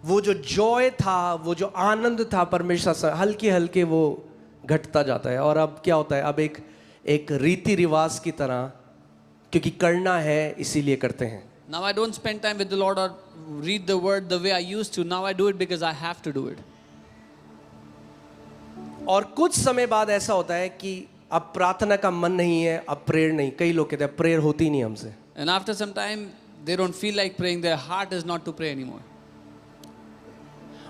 वो जो जॉय था, वो जो आनंद था परमेश्वर से, हल्के हल्के वो घटता जाता है। और अब क्या होता है, अब एक रीति रिवाज की तरह, क्योंकि करना है इसीलिए करते हैं। Now I don't spend time with the Lord or read the word the way I used to. Now I do it because I have to do it. और कुछ समय बाद ऐसा होता है कि अब प्रार्थना का मन नहीं है, अब प्रेयर नहीं। कई लोग कहते हैं प्रेयर होती नहीं हमसे। And after some time they don't feel like praying, their heart is not to pray anymore.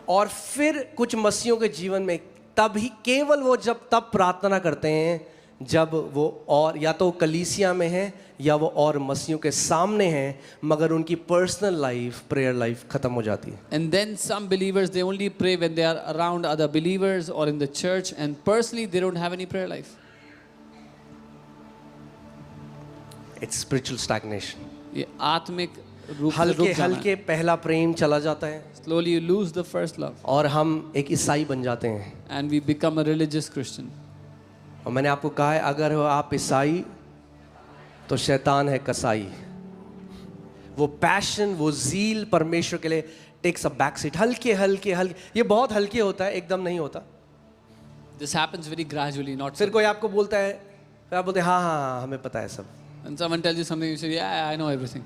और फिर कुछ मसीहों के जीवन में तभी केवल वो तब प्रार्थना करते हैं जब वो और या तो कलीसिया में है या वो और मसीहों के सामने हैं, मगर उनकी पर्सनल लाइफ, प्रेयर लाइफ खत्म हो जाती है। And then some believers, they only pray when they are around other believers or in the church, and personally they don't have any prayer life. It's spiritual stagnation. ये आत्मिक रूप से हल्के रुक जाना है। हल्के पहला प्रेम चला जाता है Slowly you lose the first love और हम एक ईसाई बन जाते हैं। and we become a religious Christian. और मैंने आपको कहा है, अगर हो आप ईसाई तो शैतान है कसाई। वो पैशन, वो ज़ील परमेश्वर के लिए टेक्स अ बैक सीट। हल्के हल्के हल्के, ये बहुत हल्के होता है, एकदम नहीं होता। This happens very gradually, not फिर कोई आपको बोलता है, फिर आप बोलते हैं हाँ हाँ हमें पता है सब। and someone tells you something, you say, yeah, I know everything.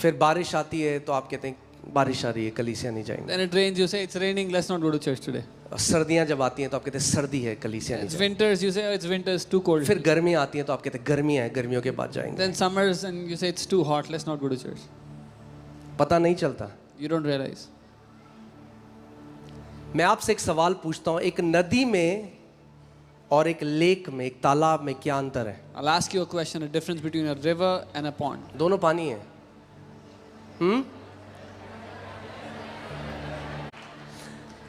फिर बारिश आती है तो आप कहते हैं बारिश आ रही है, कलीसिया नहीं जाएंगे। Then it rains, you say, it's raining, let's not go to church today. और सर्दियाँ जब आती हैं तो आप कहते हैं सर्दी है, कलीसिया नहीं It's जाएंगे। winters, you say, oh, it's winter, it's too cold. फिर गर्मी आती है तो आप कहते हैं गर्मियाँ हैं, गर्मियों के बाद जाएंगे। Then summers, and you say, it's too hot, let's not go to church. पता नहीं चलता। You don't realize. मैं आपसे एक सवाल पूछता हूँ, एक नदी में और एक लेक में, एक तालाब में क्या अंतर है? I'll ask you a question, a difference between a river and a pond. दोनों पानी है।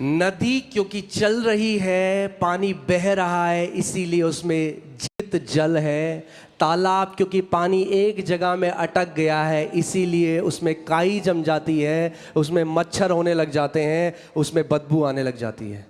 नदी क्योंकि चल रही है, पानी बह रहा है, इसीलिए उसमें जीवित जल है। तालाब क्योंकि पानी एक जगह में अटक गया है, इसीलिए उसमें काई जम जाती है, उसमें मच्छर होने लग जाते हैं, उसमें बदबू आने लग जाती है।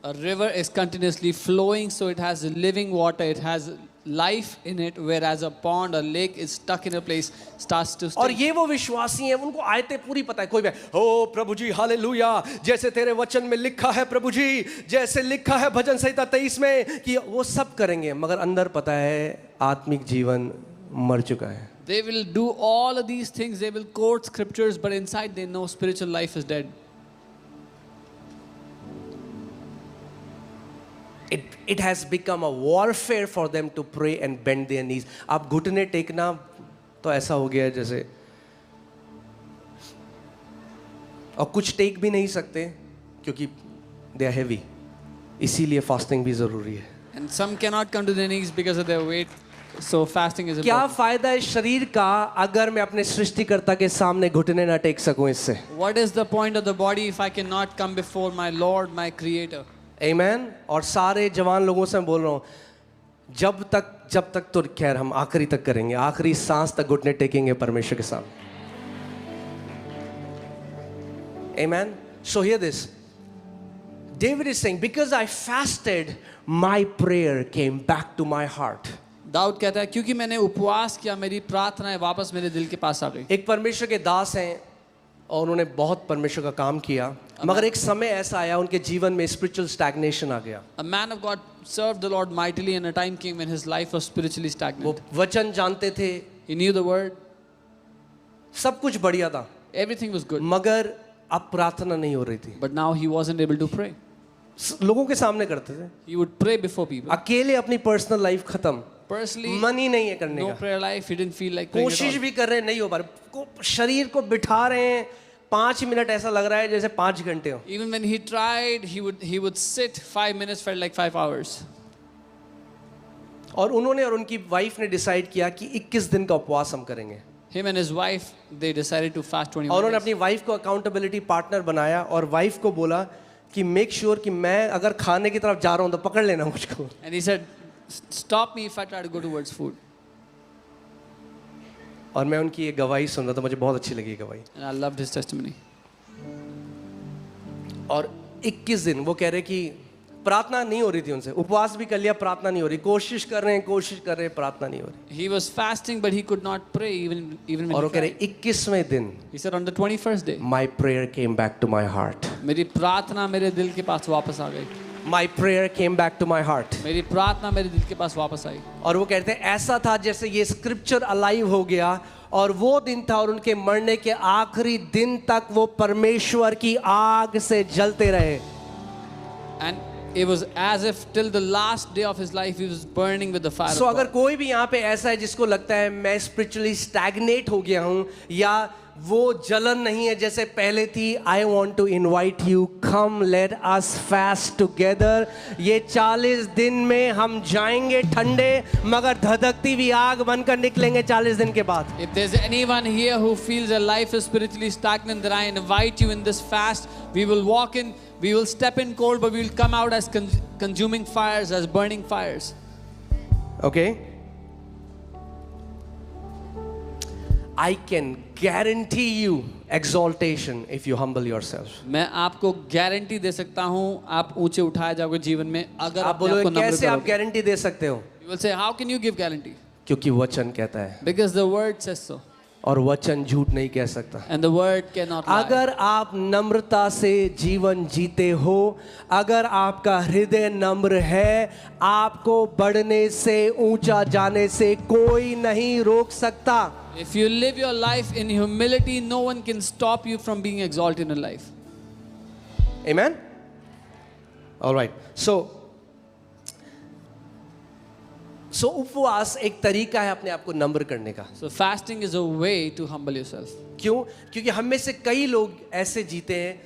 A river is continuously flowing, so it has living water, it has life in it, whereas a pond, a lake is stuck in a place, starts to और stink. ये वो विश्वासी हैं, उनको आयतें पूरी पता है। कोई भी ओ प्रभु जी हालेलुया, जैसे तेरे वचन में लिखा है प्रभु जी, जैसे लिखा है भजन संहिता 23 में, कि वो सब करेंगे, मगर अंदर पता है आत्मिक जीवन मर चुका है। They will do all of these things, they will quote scriptures, but inside they know spiritual life is dead. It has become a warfare for them to pray and bend their knees. आप घुटने टेकना तो ऐसा हो गया है जैसे, और कुछ टेक भी नहीं सकते क्योंकि they are heavy, इसीलिए फास्टिंग भी जरूरी है। And some cannot come to their knees because of their weight, so fasting is क्या important. फायदा है शरीर का अगर मैं अपने सृष्टिकर्ता के सामने घुटने ना टेक सकूं इससे? What is the point of the body if I cannot come before my Lord, my Creator? Amen। और सारे जवान लोगों से मैं बोल रहा हूँ, जब तक तो खैर हम आखिरी तक करेंगे, आखिरी सांस तक घुटने टेकेंगे परमेश्वर के सामने। Amen। So hear this. David is saying, because I fasted, my prayer came back to my heart. Dawood कहता है क्योंकि मैंने उपवास किया, मेरी प्रार्थनाएं वापस मेरे दिल के पास आ गई। एक परमेश्वर के दास हैं और उन्होंने बहुत परमेश्वर का काम किया, मगर एक समय ऐसा आया उनके जीवन में स्पिरिचुअल स्टैग्नेशन आ गया। A man of God served the Lord mightily, and a time came when his life was spiritually वो stagnant. वचन जानते थे, He knew the word, सब कुछ बढ़िया था, everything was good, मगर अब प्रार्थना नहीं हो रही थी। but now he wasn't able to pray. लोगों के सामने करते थे, He would pray before people. अकेले अपनी पर्सनल लाइफ खत्म, Personally, मन ही नहीं है करने no का। prayer life. He didn't feel like praying at कोशिश all. भी कर रहे हैं, नहीं हो पा रहा। शरीर को बिठा रहे हैं, 5 मिनट ऐसा लग रहा है जैसे 5 घंटे हो। Even when he tried, he would sit 5 minutes, felt like 5 hours. और उन्होंने और उनकी वाइफ ने डिसाइड किया कि 21 दिन का उपवास हम करेंगे। Him and his wife, they decided to fast 21 और उन्होंने days. अपनी वाइफ को अकाउंटेबिलिटी पार्टनर बनाया और वाइफ को बोला कि मेक श्योर कि मैं अगर खाने की तरफ जा रहा हूँ तो पकड़ लेना मुझको। And he said, stop me if I try to go towards food. और मैं उनकी ये गवाही सुन रहा था, मुझे बहुत अच्छी लगी ये गवाही। And I loved his testimony. और 21 दिन वो कह रहे कि प्रार्थना नहीं हो रही थी उनसे, उपवास भी कर लिया, प्रार्थना नहीं हो रही, कोशिश कर रहे हैं, प्रार्थना नहीं हो रही। He was fasting, but he could not pray even when और वो he कह cried. रहे 21वें दिन He said, on the 21st day, my prayer came back to my heart. मेरी प्रार्थना मेरे दिल के पास वापस आ गई. My prayer came back to my heart. मेरी प्रार्थना मेरे दिल के पास वापस आई. और वो कहते हैं ऐसा था जैसे ये स्क्रिप्चर अलाइव हो गया, और वो दिन था और उनके मरने के आखिरी दिन तक वो परमेश्वर की आग से जलते रहे। And it was as if till the last day of his life he was burning with the fire So of अगर God. कोई भी यहाँ पे ऐसा है जिसको लगता है मैं स्पिरिचुअली स्टैग्नेट हो गया हूँ या वो जलन नहीं है जैसे पहले थी, I want to invite you, come let us fast together. ये 40 दिन में हम जाएंगे ठंडे मगर धधकती हुई आग बनकर निकलेंगे 40 दिन के बाद। If there's anyone here who feels their life is spiritually stagnant, then I invite you in this fast. We will walk in, we will step in cold, but we will come out as consuming fires, as burning fires. Okay? I can guarantee you exaltation if you humble yourself. मैं आपको guarantee दे सकता हूँ आप ऊंचे उठाए जाओगे जीवन में अगर आप अपने आप बोलोगे को नम्र कैसे आप करोगे. गारंटी दे सकते हो? You will say, how can you give guarantee? क्योंकि वचन कहता है, Because the word says so, और वचन झूठ नहीं कह सकता। and the word cannot lie. अगर आप नम्रता से जीवन जीते हो, अगर आपका हृदय नम्र है, आपको बढ़ने से, ऊंचा जाने से कोई नहीं रोक सकता। If you live your life in humility, no one can stop you from being exalted in life. Amen? All right. So उपवास एक तरीका है अपने आप को नम्र करने का। So fasting is a way to humble yourself. क्यों? क्योंकि हम में से कई लोग ऐसे जीते हैं,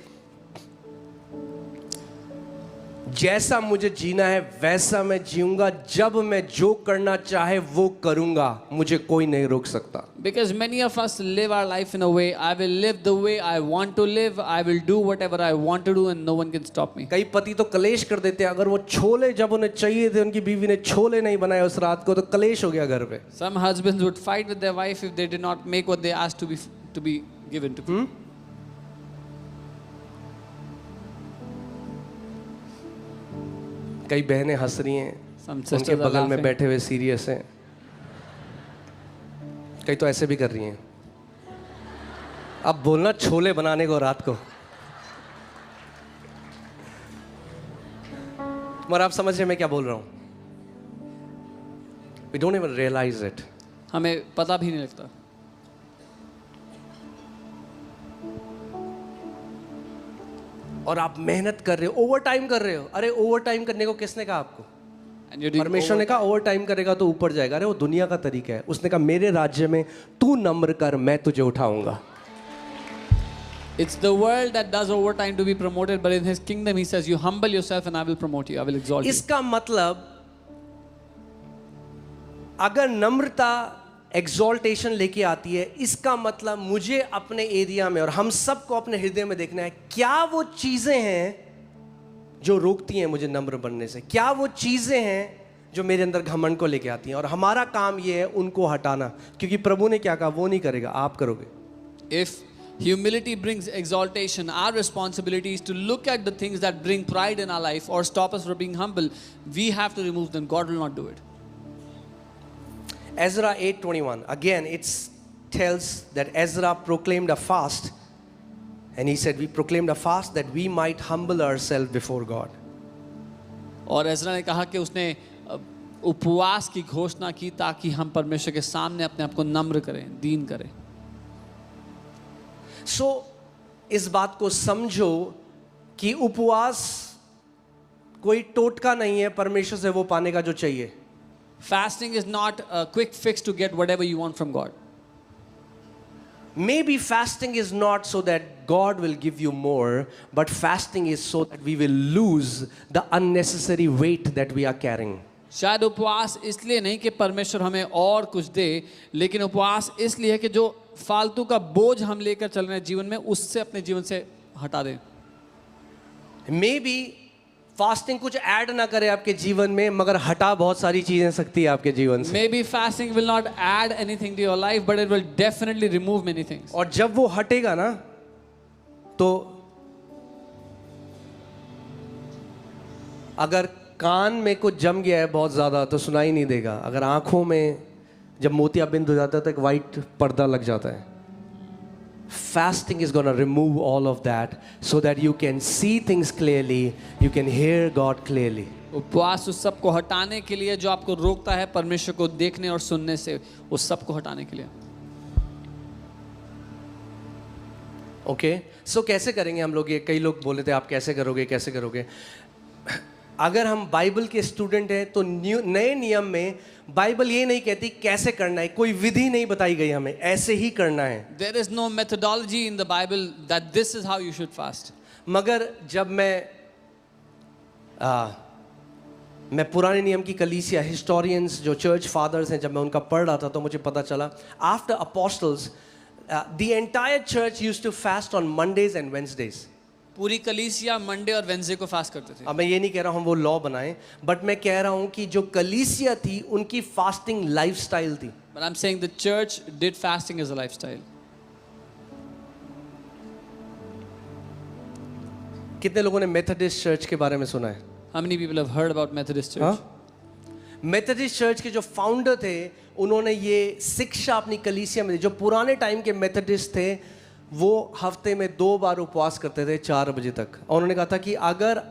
जैसा मुझे जीना है वैसा मैं जीऊंगा, जब मैं जो करना चाहे वो करूंगा, मुझे कोई नहीं रोक सकता। Because many of us live our life in a way, I will live the way I want to live, I will do whatever I want to do and no one can stop me. कई पति तो कलेश कर देते हैं, अगर वो छोले जब उन्हें चाहिए थे, उनकी बीवी ने छोले नहीं बनाए उस रात को, तो कलेश हो गया घर पे। Some husbands would fight with their wife if they did not make what they asked to be given to. कई बहनें हंस रही हैं, Some उनके sisters are बगल में laughing. बैठे हुए सीरियस हैं, कई तो ऐसे भी कर रही हैं। अब बोलना छोले बनाने को रात को, मगर आप समझ रहे मैं क्या बोल रहा हूँ? We don't even realize it. हमें पता भी नहीं लगता. और आप मेहनत कर रहे हो, ओवर टाइम कर रहे हो। अरे ओवर टाइम करने को किसने कहा आपको? And you're doing परमेश्वर ने कहा ओवर टाइम करेगा तो ऊपर जाएगा। अरे वो दुनिया का तरीका है। उसने कहा मेरे राज्य में तू नम्र कर, मैं तुझे उठाऊंगा। It's the world that does overtime to be promoted, but in his kingdom he says, you humble yourself and I will promote you, I will exalt you. इसका मतलब अगर नम्रता एग्जॉल्टेशन लेके आती है, इसका मतलब मुझे अपने एरिया में और हम सबको अपने हृदय में देखना है, क्या वो चीजें हैं जो रोकती हैं मुझे नम्र बनने से, क्या वो चीजें हैं जो मेरे अंदर घमंड को लेके आती हैं, और हमारा काम ये है उनको हटाना। क्योंकि प्रभु ने क्या कहा, वो नहीं करेगा, आप करोगे। If humility brings exaltation, our responsibility is to look at the things that bring pride in our life or stop us from being humble. We have to remove them. God will not do it. Ezra 8:21, again it tells that Ezra proclaimed a fast, and he said we proclaimed a fast that we might humble ourselves before God. और Ezra ने कहा कि उसने उपवास की घोषणा की ताकि हम परमेश्वर के सामने अपने आप को नम्र करें, दीन करें. So इस बात को समझो कि उपवास कोई टोटका नहीं है परमेश्वर से वो पाने का जो चाहिए। Fasting is not a quick fix to get whatever you want from God. Maybe fasting is not so that God will give you more, but fasting is so that we will lose the unnecessary weight that we are carrying. शायद उपवास इसलिए नहीं कि परमेश्वर हमें और कुछ दे, लेकिन उपवास इसलिए है कि जो फालतू का बोझ हम लेकर चल रहे हैं जीवन में, उससे अपने जीवन से हटा दें. Maybe फास्टिंग कुछ ऐड ना करे आपके जीवन में, मगर हटा बहुत सारी चीजें सकती है आपके जीवन से। Maybe fasting will not add anything to your life, but it will definitely remove many things. और जब वो हटेगा ना, तो अगर कान में कुछ जम गया है बहुत ज़्यादा तो सुनाई नहीं देगा। अगर आंखों में जब मोतियाबिंद हो जाता है तो एक वाइट पर्दा लग जाता है। Fasting is going to remove all of that so that you can see things clearly, you can hear God clearly. उपवास उस सब को हटाने के लिए जो आपको रोकता है परमेश्वर को देखने और सुनने से, उस सब को हटाने के लिए। ओके सो कैसे करेंगे हम लोग ये? कई लोग बोले थे आप कैसे करोगे कैसे करोगे। अगर हम बाइबल के स्टूडेंट हैं तो नए नियम में बाइबल ये नहीं कहती कैसे करना है, कोई विधि नहीं बताई गई हमें, ऐसे ही करना है। There is no methodology in the Bible that this is how you should fast. मगर जब मैं पुराने नियम की कलीसिया हिस्टोरियंस जो चर्च फादर्स हैं, जब मैं उनका पढ़ रहा था तो मुझे पता चला after apostles the entire church used to fast on Mondays and Wednesdays. पूरी कलीसिया मंडे और वेडनेसडे को फास्ट करते थे। अब मैं ये नहीं कह रहा हूँ हम वो लॉ बनाएं, बट मैं कह रहा हूँ कि जो कलीसिया थी उनकी फास्टिंग लाइफस्टाइल थी। But I'm saying the church did fasting as a lifestyle. कितने लोगों ने मेथोडिस्ट चर्च के बारे में सुना है? How many people have heard about Methodist Church? Methodist church के जो फाउंडर थे उन्होंने ये शिक्षा अपनी कलीसिया में दी। जो पुराने टाइम के मेथोडिस्ट थे वो हफ्ते में 2 बार उपवास करते थे 4 बजे तक। और उन्होंने कहा था कि अगर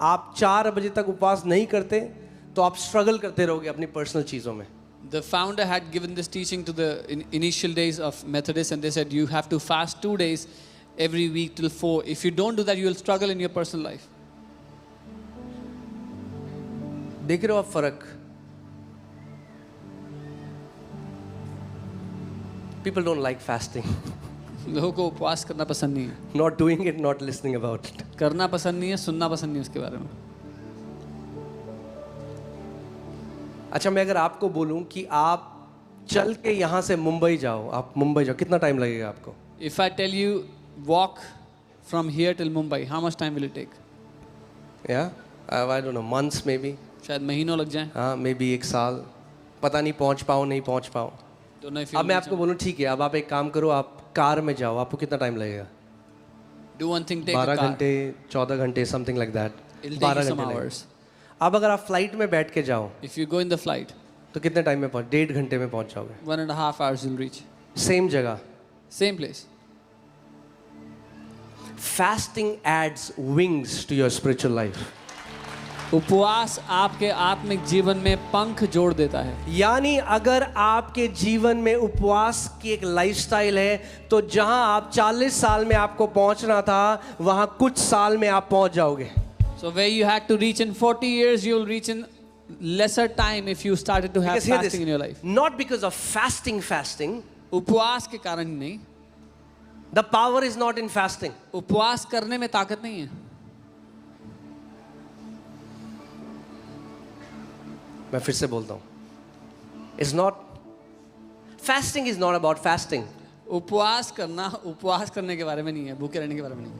आप 4 बजे तक उपवास नहीं करते तो आप स्ट्रगल करते रहोगे अपनी पर्सनल चीज़ों में। The founder had given this teaching to the initial days of Methodists, and they said you have to fast 2 days every week till 4. If you don't do that, you will struggle in your personal life. देख रहे हो आप फर्क? People don't like fasting. लोगों को उपवास करना पसंद नहीं है, Not doing it, not listening about it. करना पसंद नहीं है, सुनना पसंद नहीं है उसके बारे में। अच्छा मैं अगर आपको बोलूं कि आप चल के यहाँ से मुंबई जाओ, आप मुंबई जाओ, कितना टाइम लगेगा आपको? If I tell you walk from here till Mumbai, how much time will it take? Yeah, I don't know, months maybe. शायद महीनों लग जाएं। हाँ maybe 1 साल, पता नहीं पहुँच पाओ नहीं पहुँच पाओ। Don't know if अब मैं आपको बोलूं ठीक है, अब आप एक काम करो, आप कार में जाओ, आपको कितना टाइम लगेगा? do one thing, take 12 a car. घंटे 14 घंटे something like that. It'll take you some hours. अब अगर आप फ्लाइट में बैठ के जाओ If you go in the flight, तो कितने टाइम में 1.5 घंटे में पहुंच जाओगे? 1.5 hours you'll reach. सेम जगह। Same place. Fasting adds wings to your spiritual life. उपवास आपके आत्मिक जीवन में पंख जोड़ देता है। यानी अगर आपके जीवन में उपवास की एक लाइफस्टाइल है तो जहां आप 40 साल में आपको पहुंचना था वहां कुछ साल में आप पहुंच जाओगे। So where you had to reach in 40 years, you'll reach in lesser time if you started to have Because hear fasting in your this, life. not because of fasting. उपवास के कारण ही नहीं, The power is not in fasting. उपवास करने में ताकत नहीं है। मैं फिर से बोलता हूँ, It's not, fasting is not about fasting. उपवास करना उपवास करने के बारे में नहीं है, भूखे रहने के बारे में नहीं।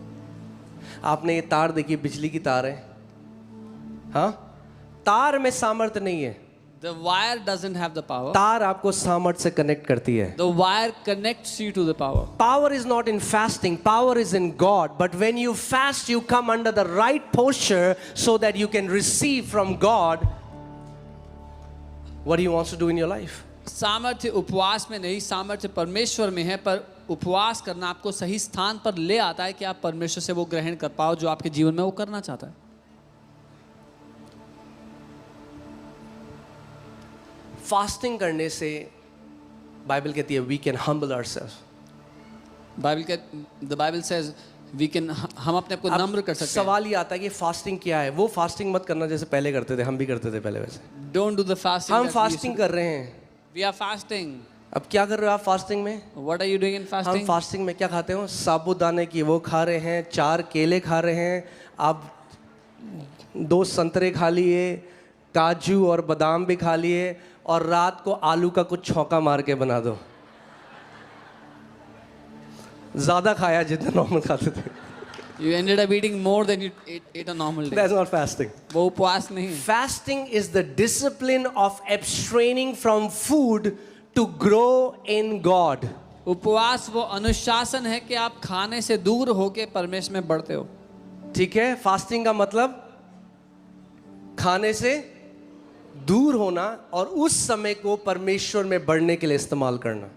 आपने ये तार देखी, बिजली की तार है, हाँ? तार में सामर्थ्य नहीं है, The wire doesn't have the power. तार आपको सामर्थ्य से कनेक्ट करती है। The wire connects you to the power. Power is not in fasting, power is in God. But when you fast, you come under the right posture so that you can receive from God what He wants to do in your life. सामर्थ्य उपवास में नहीं, सामर्थ्य परमेश्वर में है, पर उपवास करना आपको सही स्थान पर ले आता है कि आप परमेश्वर से वो ग्रहण कर पाओ जो आपके जीवन में वो करना चाहता है। फास्टिंग करने से बाइबल कहती है we can humble ourselves. The Bible says we can, हम अपने आप को नम्र कर सकते हैं। सवाल ये आता है कि फास्टिंग क्या है? वो फास्टिंग मत करना जैसे पहले करते थे, हम भी करते थे पहले वैसे। Don't do the fasting. हम फास्टिंग कर रहे हैं। We are fasting. अब क्या कर रहे हो आप फास्टिंग में? What are you doing in fasting? हम फास्टिंग में क्या खाते हो? साबूदाने की वो खा रहे हैं, 4 केले खा रहे हैं, आप 2 संतरे खा लिए, काजू और बादाम भी खा लिए, और रात को आलू का कुछ छौंका मार के बना दो। ज्यादा खाया जितना नॉर्मल खाते थे। You ended up eating more than you ate a normal day. That's not fasting. वो उपवास नहीं। Fasting is the discipline of abstraining from food to grow in God. उपवास वो अनुशासन है कि आप खाने से दूर होके परमेश्वर में बढ़ते हो। ठीक है? फास्टिंग का मतलब खाने से दूर होना और उस समय को परमेश्वर में बढ़ने के लिए इस्तेमाल करना।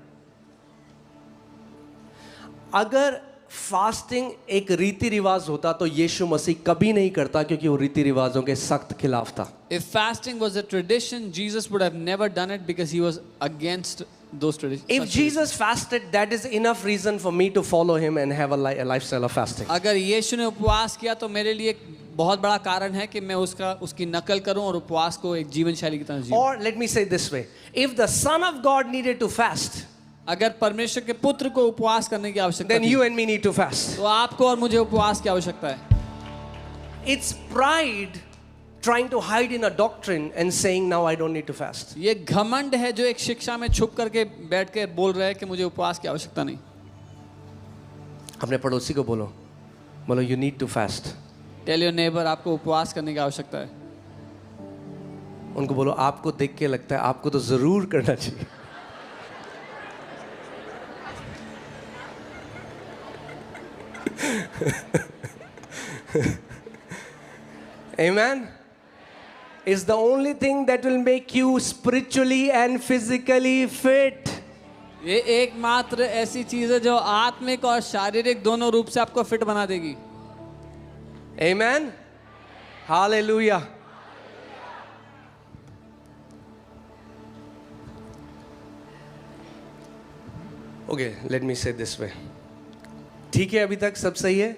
अगर फास्टिंग एक रीति रिवाज होता तो यीशु मसीह कभी नहीं करता, क्योंकि वो रीति रिवाजों के सख्त खिलाफ था। If fasting was a tradition, Jesus would have never done it because he was against those traditions. If Jesus fasted, that is enough reason for me to follow him and have a lifestyle of fasting. अगर यीशु ने उपवास किया तो मेरे लिए एक बहुत बड़ा कारण है कि मैं उसकी नकल करूं और उपवास को एक जीवन शैली की तरह जीऊं। Or let me say this way, if the Son of God needed to fast, अगर परमेश्वर के पुत्र को उपवास करने की आवश्यकता then थी, you and me need to fast. तो आपको और मुझे उपवास की आवश्यकता है। It's pride trying to hide in a doctrine and saying now I don't need to fast. ये घमंड है जो एक शिक्षा में छुप करके बैठ के बोल रहा है कि मुझे उपवास की आवश्यकता नहीं। अपने पड़ोसी को बोलो you need to fast. Tell your neighbor आपको उपवास करने की आवश्यकता है। उनको बोलो आपको देख के लगता है आपको तो जरूर करना चाहिए। Amen. Is the only thing that will make you spiritually and physically fit. ये एकमात्र ऐसी चीज है जो आत्मिक और शारीरिक दोनों रूप से आपको फिट बना देगी। Amen. Hallelujah. Okay, let me say this way. ठीक है, अभी तक सब सही है?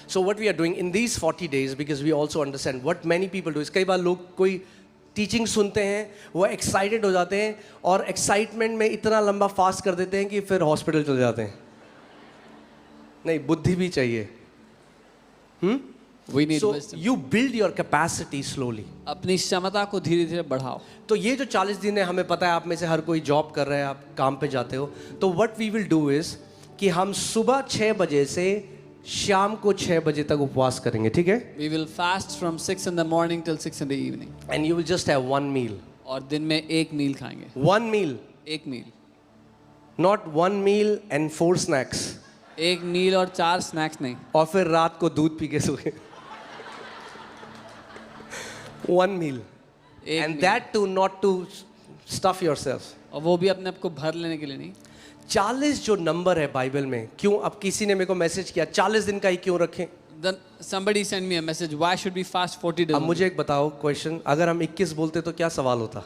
So what we are doing in these 40 days, because we also understand what many people do is, कई बार लोग कोई टीचिंग सुनते हैं, वो एक्साइटेड हो जाते हैं और एक्साइटमेंट में इतना लंबा फास्ट कर देते हैं कि फिर हॉस्पिटल चले जाते हैं। नहीं, बुद्धि भी चाहिए। We need So wisdom. you build your capacity slowly. अपनी क्षमता को धीरे धीरे बढ़ाओ। तो ये जो 40 दिन है, हमें पता है आप में से हर कोई जॉब कर रहा है, आप काम पे जाते हो, तो what we will do is कि हम सुबह 6 बजे से शाम को 6 बजे तक उपवास करेंगे, ठीक है? We will fast from 6 in the morning till 6 in the evening. And you will just have one meal. और दिन में एक मील खाएंगे। One meal, एक मील। not one meal and 4 snacks. एक मील और 4 स्नैक्स नहीं। और फिर रात को दूध पी के सोए। One meal. एक And meal. that too not to stuff yourself. और वो भी अपने आप को भर लेने के लिए नहीं। 40 जो नंबर है बाइबल में, क्यों? अब किसी ने मेरे को मैसेज किया 40 दिन का ही क्यों रखें? Then somebody sent me a message, why should we fast 40 days? अब मुझे एक बताओ क्वेश्चन, अगर हम 21 बोलते तो क्या सवाल होता?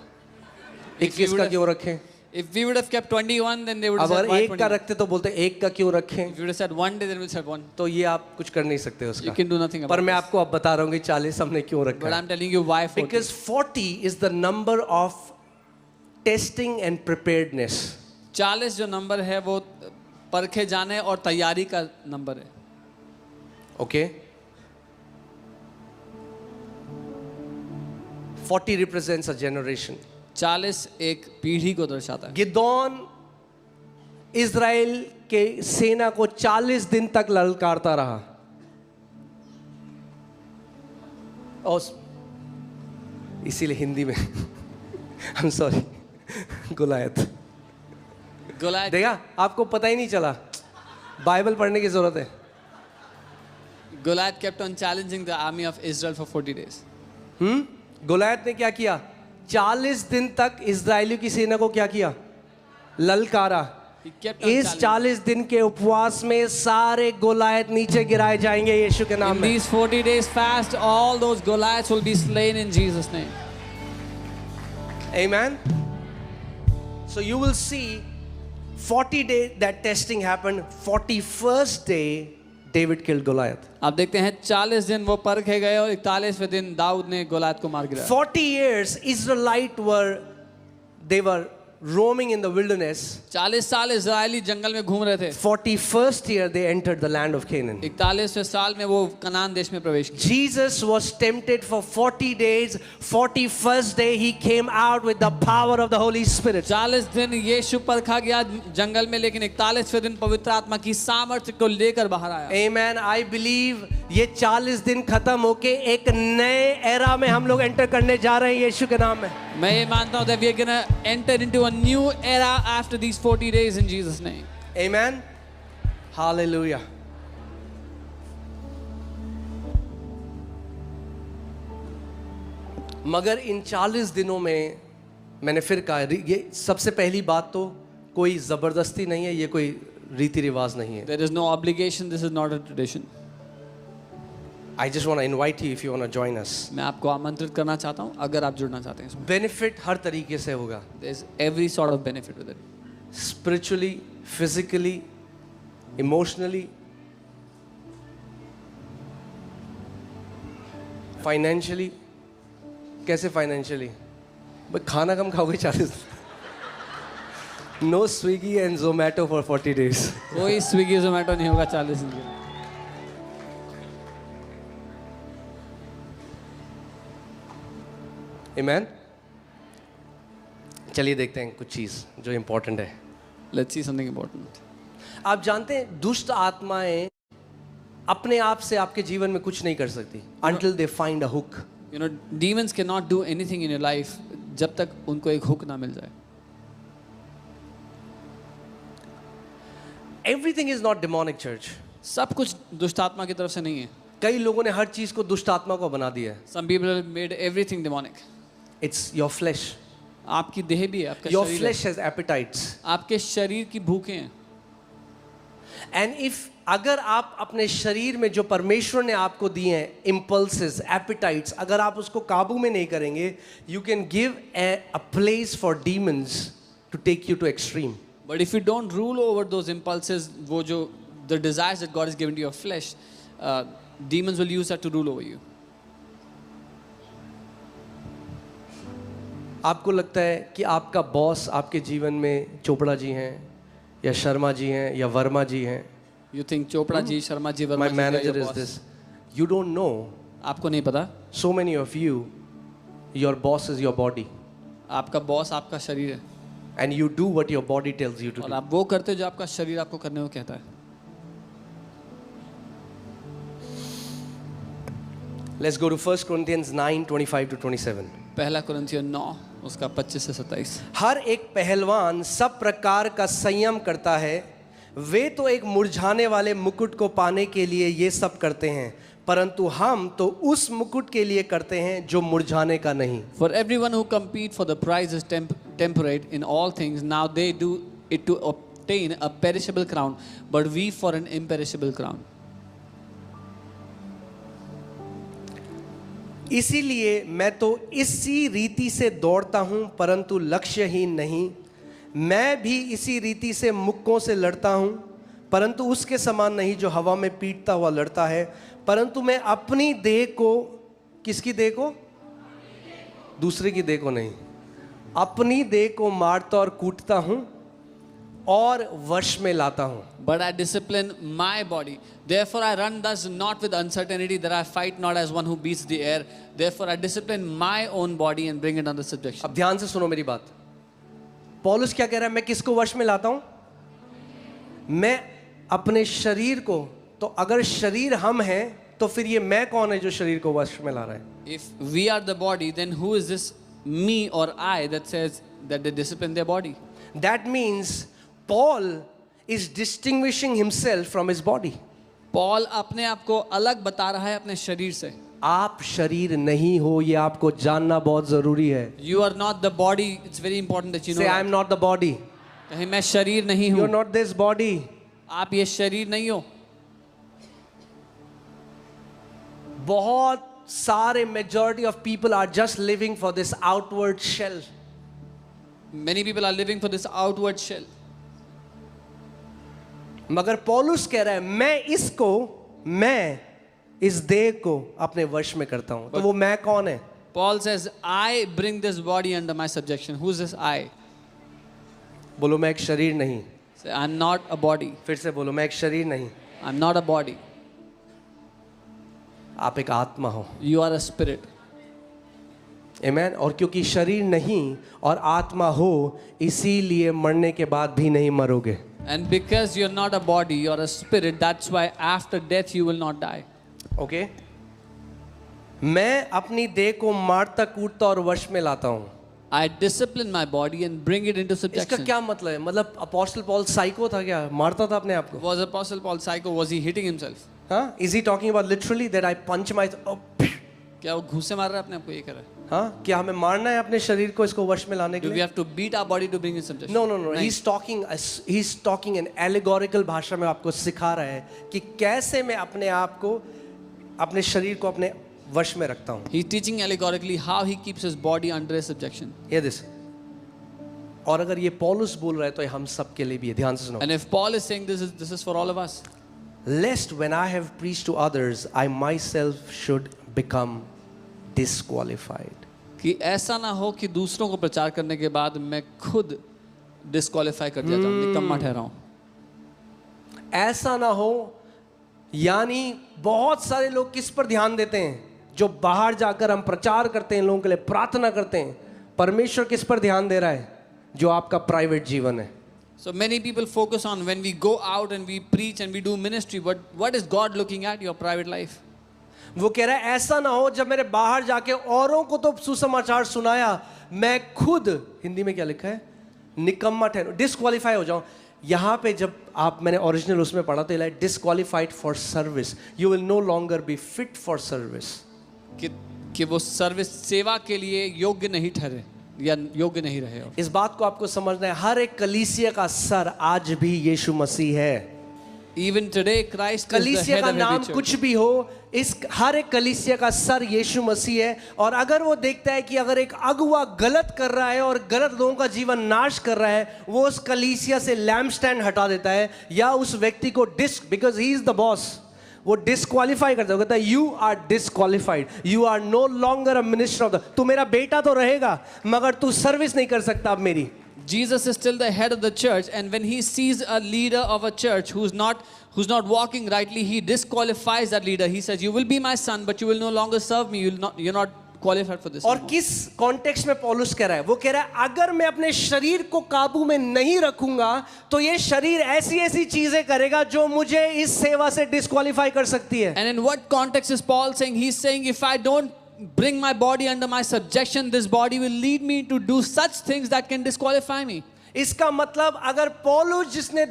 21 का क्यों रखें? If we would have kept 21, then they would have अगर said why 1 का 21? रखते तो बोलते 1 का क्यों रखें? If you would have said 1 day, then we would have said 1. तो ये आप कुछ कर नहीं सकते You उसका। can do nothing पर about मैं it. आपको अब बता रहा हूँ कि 40 हमने क्यों But रखा है। I'm telling you why 40. Because 40 is the number of testing and preparedness. 40 जो नंबर है वो परखे जाने और तैयारी का नंबर है। Okay? 40 represents a generation. 40 एक पीढ़ी को दर्शाता है। गिदोन इज़राइल के सेना को 40 दिन तक ललकारता रहा। और इसीलिए हिंदी में I'm sorry, गुलायत। गोलायत देखा, आपको पता ही नहीं चला, बाइबल पढ़ने की जरूरत है। Goliath kept on challenging the army of Israel for 40 days. गुलायत ने क्या किया? 40 दिन तक इज़राइलियों की सेना को क्या किया? ललकारा। He kept on इस challenging. 40 दिन के उपवास में सारे गोलायत नीचे गिराए जाएंगे यीशु के नाम In में। these 40 days fast, all those Goliaths will be slain in Jesus' name. Amen. So you will see 40 days that testing happened. 41st day David killed Goliath. आप देखते हैं 40 दिन वो परखे गए और 41वें दिन दाऊद ने गोलायत को मार गिराया। 40 years Israelite they were roaming in the wilderness. 40 साल इजरायली जंगल में घूम रहे थे। 41st year they entered the land of Canaan. 41वें साल में वो कनान देश में प्रवेश किया। Jesus was tempted for 40 days. 41st day he came out with the power of the Holy Spirit. 40 दिन यीशु परखा गया जंगल में, लेकिन 41वें दिन पवित्र आत्मा की सामर्थ्य को लेकर बाहर आया। Amen. I believe ये 40 दिन खत्म होके एक नए एरा में हम लोग एंटर करने जा रहे हैं यीशु के नाम में। मैं ये मानता हूँ that we are gonna enter into a new era after these 40 days in Jesus' name. Amen. Hallelujah. मगर इन 40 दिनों में मैंने फिर कहा, ये सबसे पहली बात तो कोई ज़बरदस्ती नहीं है, ये कोई रीति रिवाज नहीं है. There is no obligation. This is not a tradition. I just want to invite you if you want to join us. मैं आपको आमंत्रित करना चाहता हूँ अगर आप जुड़ना चाहते हैं इसमें. बेनिफिट हर तरीके से होगा. There is every sort of benefit with it. Spiritually, physically, emotionally, financially. कैसे फाइनेंशियली? भाई खाना कम खाओगे 40. No Swiggy and Zomato for 40 days. कोई स्विगी जोमेटो नहीं होगा 40 दिन के लिए. Amen? चलिए देखते हैं कुछ चीज़ जो इम्पोर्टेंट है. Let's see something important. आप जानते हैं दुष्ट आत्माएं अपने आप से आपके जीवन में कुछ नहीं कर सकती until they find a hook. You know, demons cannot do anything in your life जब तक उनको एक हुक ना मिल जाए. Everything is not demonic, church. सब कुछ दुष्ट आत्मा की तरफ से नहीं है. कई लोगों ने हर चीज़ को दुष्ट आत्मा को बना दिया है. Some people have made everything demonic. It's your flesh. आपकी देह भी है, आपका Your शरीर flesh है. has appetites. आपके शरीर की भूखें हैं. एंड इफ अगर आप अपने शरीर में जो परमेश्वर ने आपको दिए हैं इम्पल्सेस, एपिटाइट्स, अगर आप उसको काबू में नहीं करेंगे, you can give a place for demons to take you to extreme. But if you don't rule over those impulses, वो जो the desires that God has given to your flesh, demons will use that to rule over you. आपको लगता है कि आपका boss आपके जीवन में चोपड़ा जी हैं या शर्मा जी हैं या वर्मा जी हैं. You think Chopra ji, Sharma ji, Verma My ji, manager your is boss. this. You don't know. आपको नहीं पता. So many of you, your boss is your body. आपका बॉस आपका शरीर है. And you do what your body tells you to और do. आप वो करते हो जो आपका शरीर आपको करने को कहता है. Let's go to 1 Corinthians 9:25 to 27. पहला कुरिन्थियों 9 उसका 25 से 27. हर एक पहलवान सब प्रकार का संयम करता है. वे तो एक मुरझाने वाले मुकुट को पाने के लिए ये सब करते हैं, परंतु हम तो उस मुकुट के लिए करते हैं जो मुरझाने का नहीं. For everyone who compete for the prize is temperate in all things. Now they do it to obtain a perishable crown, but we for an imperishable crown. इसीलिए मैं तो इसी रीति से दौड़ता हूं परंतु लक्ष्यहीन नहीं. मैं भी इसी रीति से मुक्कों से लड़ता हूं परंतु उसके समान नहीं जो हवा में पीटता हुआ लड़ता है, परंतु मैं अपनी देह को, किसकी देह को? दूसरे की देह को नहीं, अपनी देह को मारता और कूटता हूं और वश में लाता हूं. But I discipline my body. Therefore I run thus not with uncertainty, that I fight not as one who beats the air. Therefore I discipline my own body and bring it under subjection. अब ध्यान से सुनो मेरी बात. पौलुस क्या कह रहा है? मैं किसको वश में लाता हूं? मैं अपने शरीर को. तो अगर शरीर हम हैं तो फिर ये मैं कौन है जो शरीर को वश में ला रहा है? If we are the body, then who is this me or I that says that they discipline their body? That means Paul is distinguishing himself from his body. Paul अपने आप को अलग बता रहा है अपने शरीर से. आप शरीर नहीं हो, ये आपको जानना बहुत जरूरी है. You are not the body. It's very important that you know. Say I am not the body. कहीं मैं शरीर नहीं You हूँ. are not this body. आप ये शरीर नहीं हो. बहुत सारे majority of people are just living for this outward shell. Many people are living for this outward shell. मगर पौलुस कह रहा है मैं इस देह को अपने वश में करता हूं. तो वो मैं कौन है? Paul says, I bring this body under my subjection. Who is this I? बोलो मैं एक शरीर नहीं. Say, I'm not a body. फिर से बोलो मैं एक शरीर नहीं. I'm not a body. आप एक आत्मा हो. You are a spirit. आमेन. और क्योंकि शरीर नहीं और आत्मा हो, इसीलिए मरने के बाद भी नहीं मरोगे. And because you're not a body, you're a spirit, that's why after death you will not die. Okay. मैं अपनी देह को मारता कूटता और वश में लाता हूं. I discipline my body and bring it into इसका subjection. क्या मतलब है? मतलब अपोस्टल पॉल साइको था क्या? मारता था अपने आप को? Was Apostle Paul psycho? Was he hitting himself? हाँ? Is he talking about literally that I punch my? क्या वो घूसे मार रहा है अपने आप को, ये कर रहा है? हाँ, क्या हमें मारना है अपने शरीर को इसको वश में लाने के Do we लिए? have to beat our body to bring in subjection? No, no, no. नहीं. He's talking in allegorical भाषा में आपको सिखा रहा है कि कैसे मैं अपने आप को, अपने शरीर को अपने वश में रखता हूँ. He's teaching allegorically how he keeps his body under his subjection. Hear this. और अगर ये पौलुस बोल रहा है तो ये हम सब के लिए भी है. ध्यान से सुनो. And if Paul is saying this is for all of us. Lest when I have preached to others, I myself should become disqualified. कि ऐसा ना हो कि दूसरों को प्रचार करने के बाद मैं खुद डिस्क्वालीफाई कर दिया जाऊं, निकम्मा ठहराऊं. ऐसा ना हो, यानी बहुत सारे लोग किस पर ध्यान देते हैं? जो बाहर जाकर हम प्रचार करते हैं, लोगों के लिए प्रार्थना करते हैं. परमेश्वर किस पर ध्यान दे रहा है? जो आपका प्राइवेट जीवन है. So many people focus on when we go out and we preach and we do ministry, but what is God looking at? Your private life. वो कह रहा है ऐसा ना हो जब मैंने बाहर जाके औरों को तो सुसमाचार सुनाया, मैं खुद, हिंदी में क्या लिखा है, निकम्मा ठहरो, डिस्क्वालीफाई हो जाऊं. यहाँ पे जब आप, मैंने ओरिजिनल उसमें पढ़ा तो like disqualified for service. You will no longer be fit for service. कि वो सर्विस, सेवा के लिए योग्य नहीं ठहरे या योग्य नहीं रहे. और इस बात को आपको समझना है. हर एक कलीसिया का सर आज भी यीशु मसीह है. Even today, Christ is the कलीसिया head का of नाम every church. कुछ भी हो, इस हर एक कलीसिया का सर यीशु मसीह है. और अगर वो देखता है कि अगर एक अगुआ गलत कर रहा है और गलत लोगों का जीवन नाश कर रहा है, वो उस कलीसिया से लैम्प स्टैंड हटा देता है या उस व्यक्ति को because he is the boss, वो डिस्क्वालीफाई करता है. कहता है you are disqualified, you are no longer a minister of the. तू मेरा बेटा तो रहेगा मगर तू सर्विस नहीं कर सकता अब मेरी. Jesus is still the head of the church, and when he sees a leader of a church who's not walking rightly, he disqualifies that leader. He says, "You will be my son, but you will no longer serve me. You're not qualified for this." और anymore. किस context में पौलुस कह रहा है? वो कह रहा है अगर मैं अपने शरीर को काबू में नहीं रखूंगा तो ये शरीर ऐसी ऐसी चीजें करेगा जो मुझे इस सेवा से डिस्क्वालीफाई कर सकती है. And in what context is Paul saying? He's saying, if I don't bring my body under my subjection, this body will lead me to do such things that can disqualify me. इसका मतलब अगर पौलुस जिसने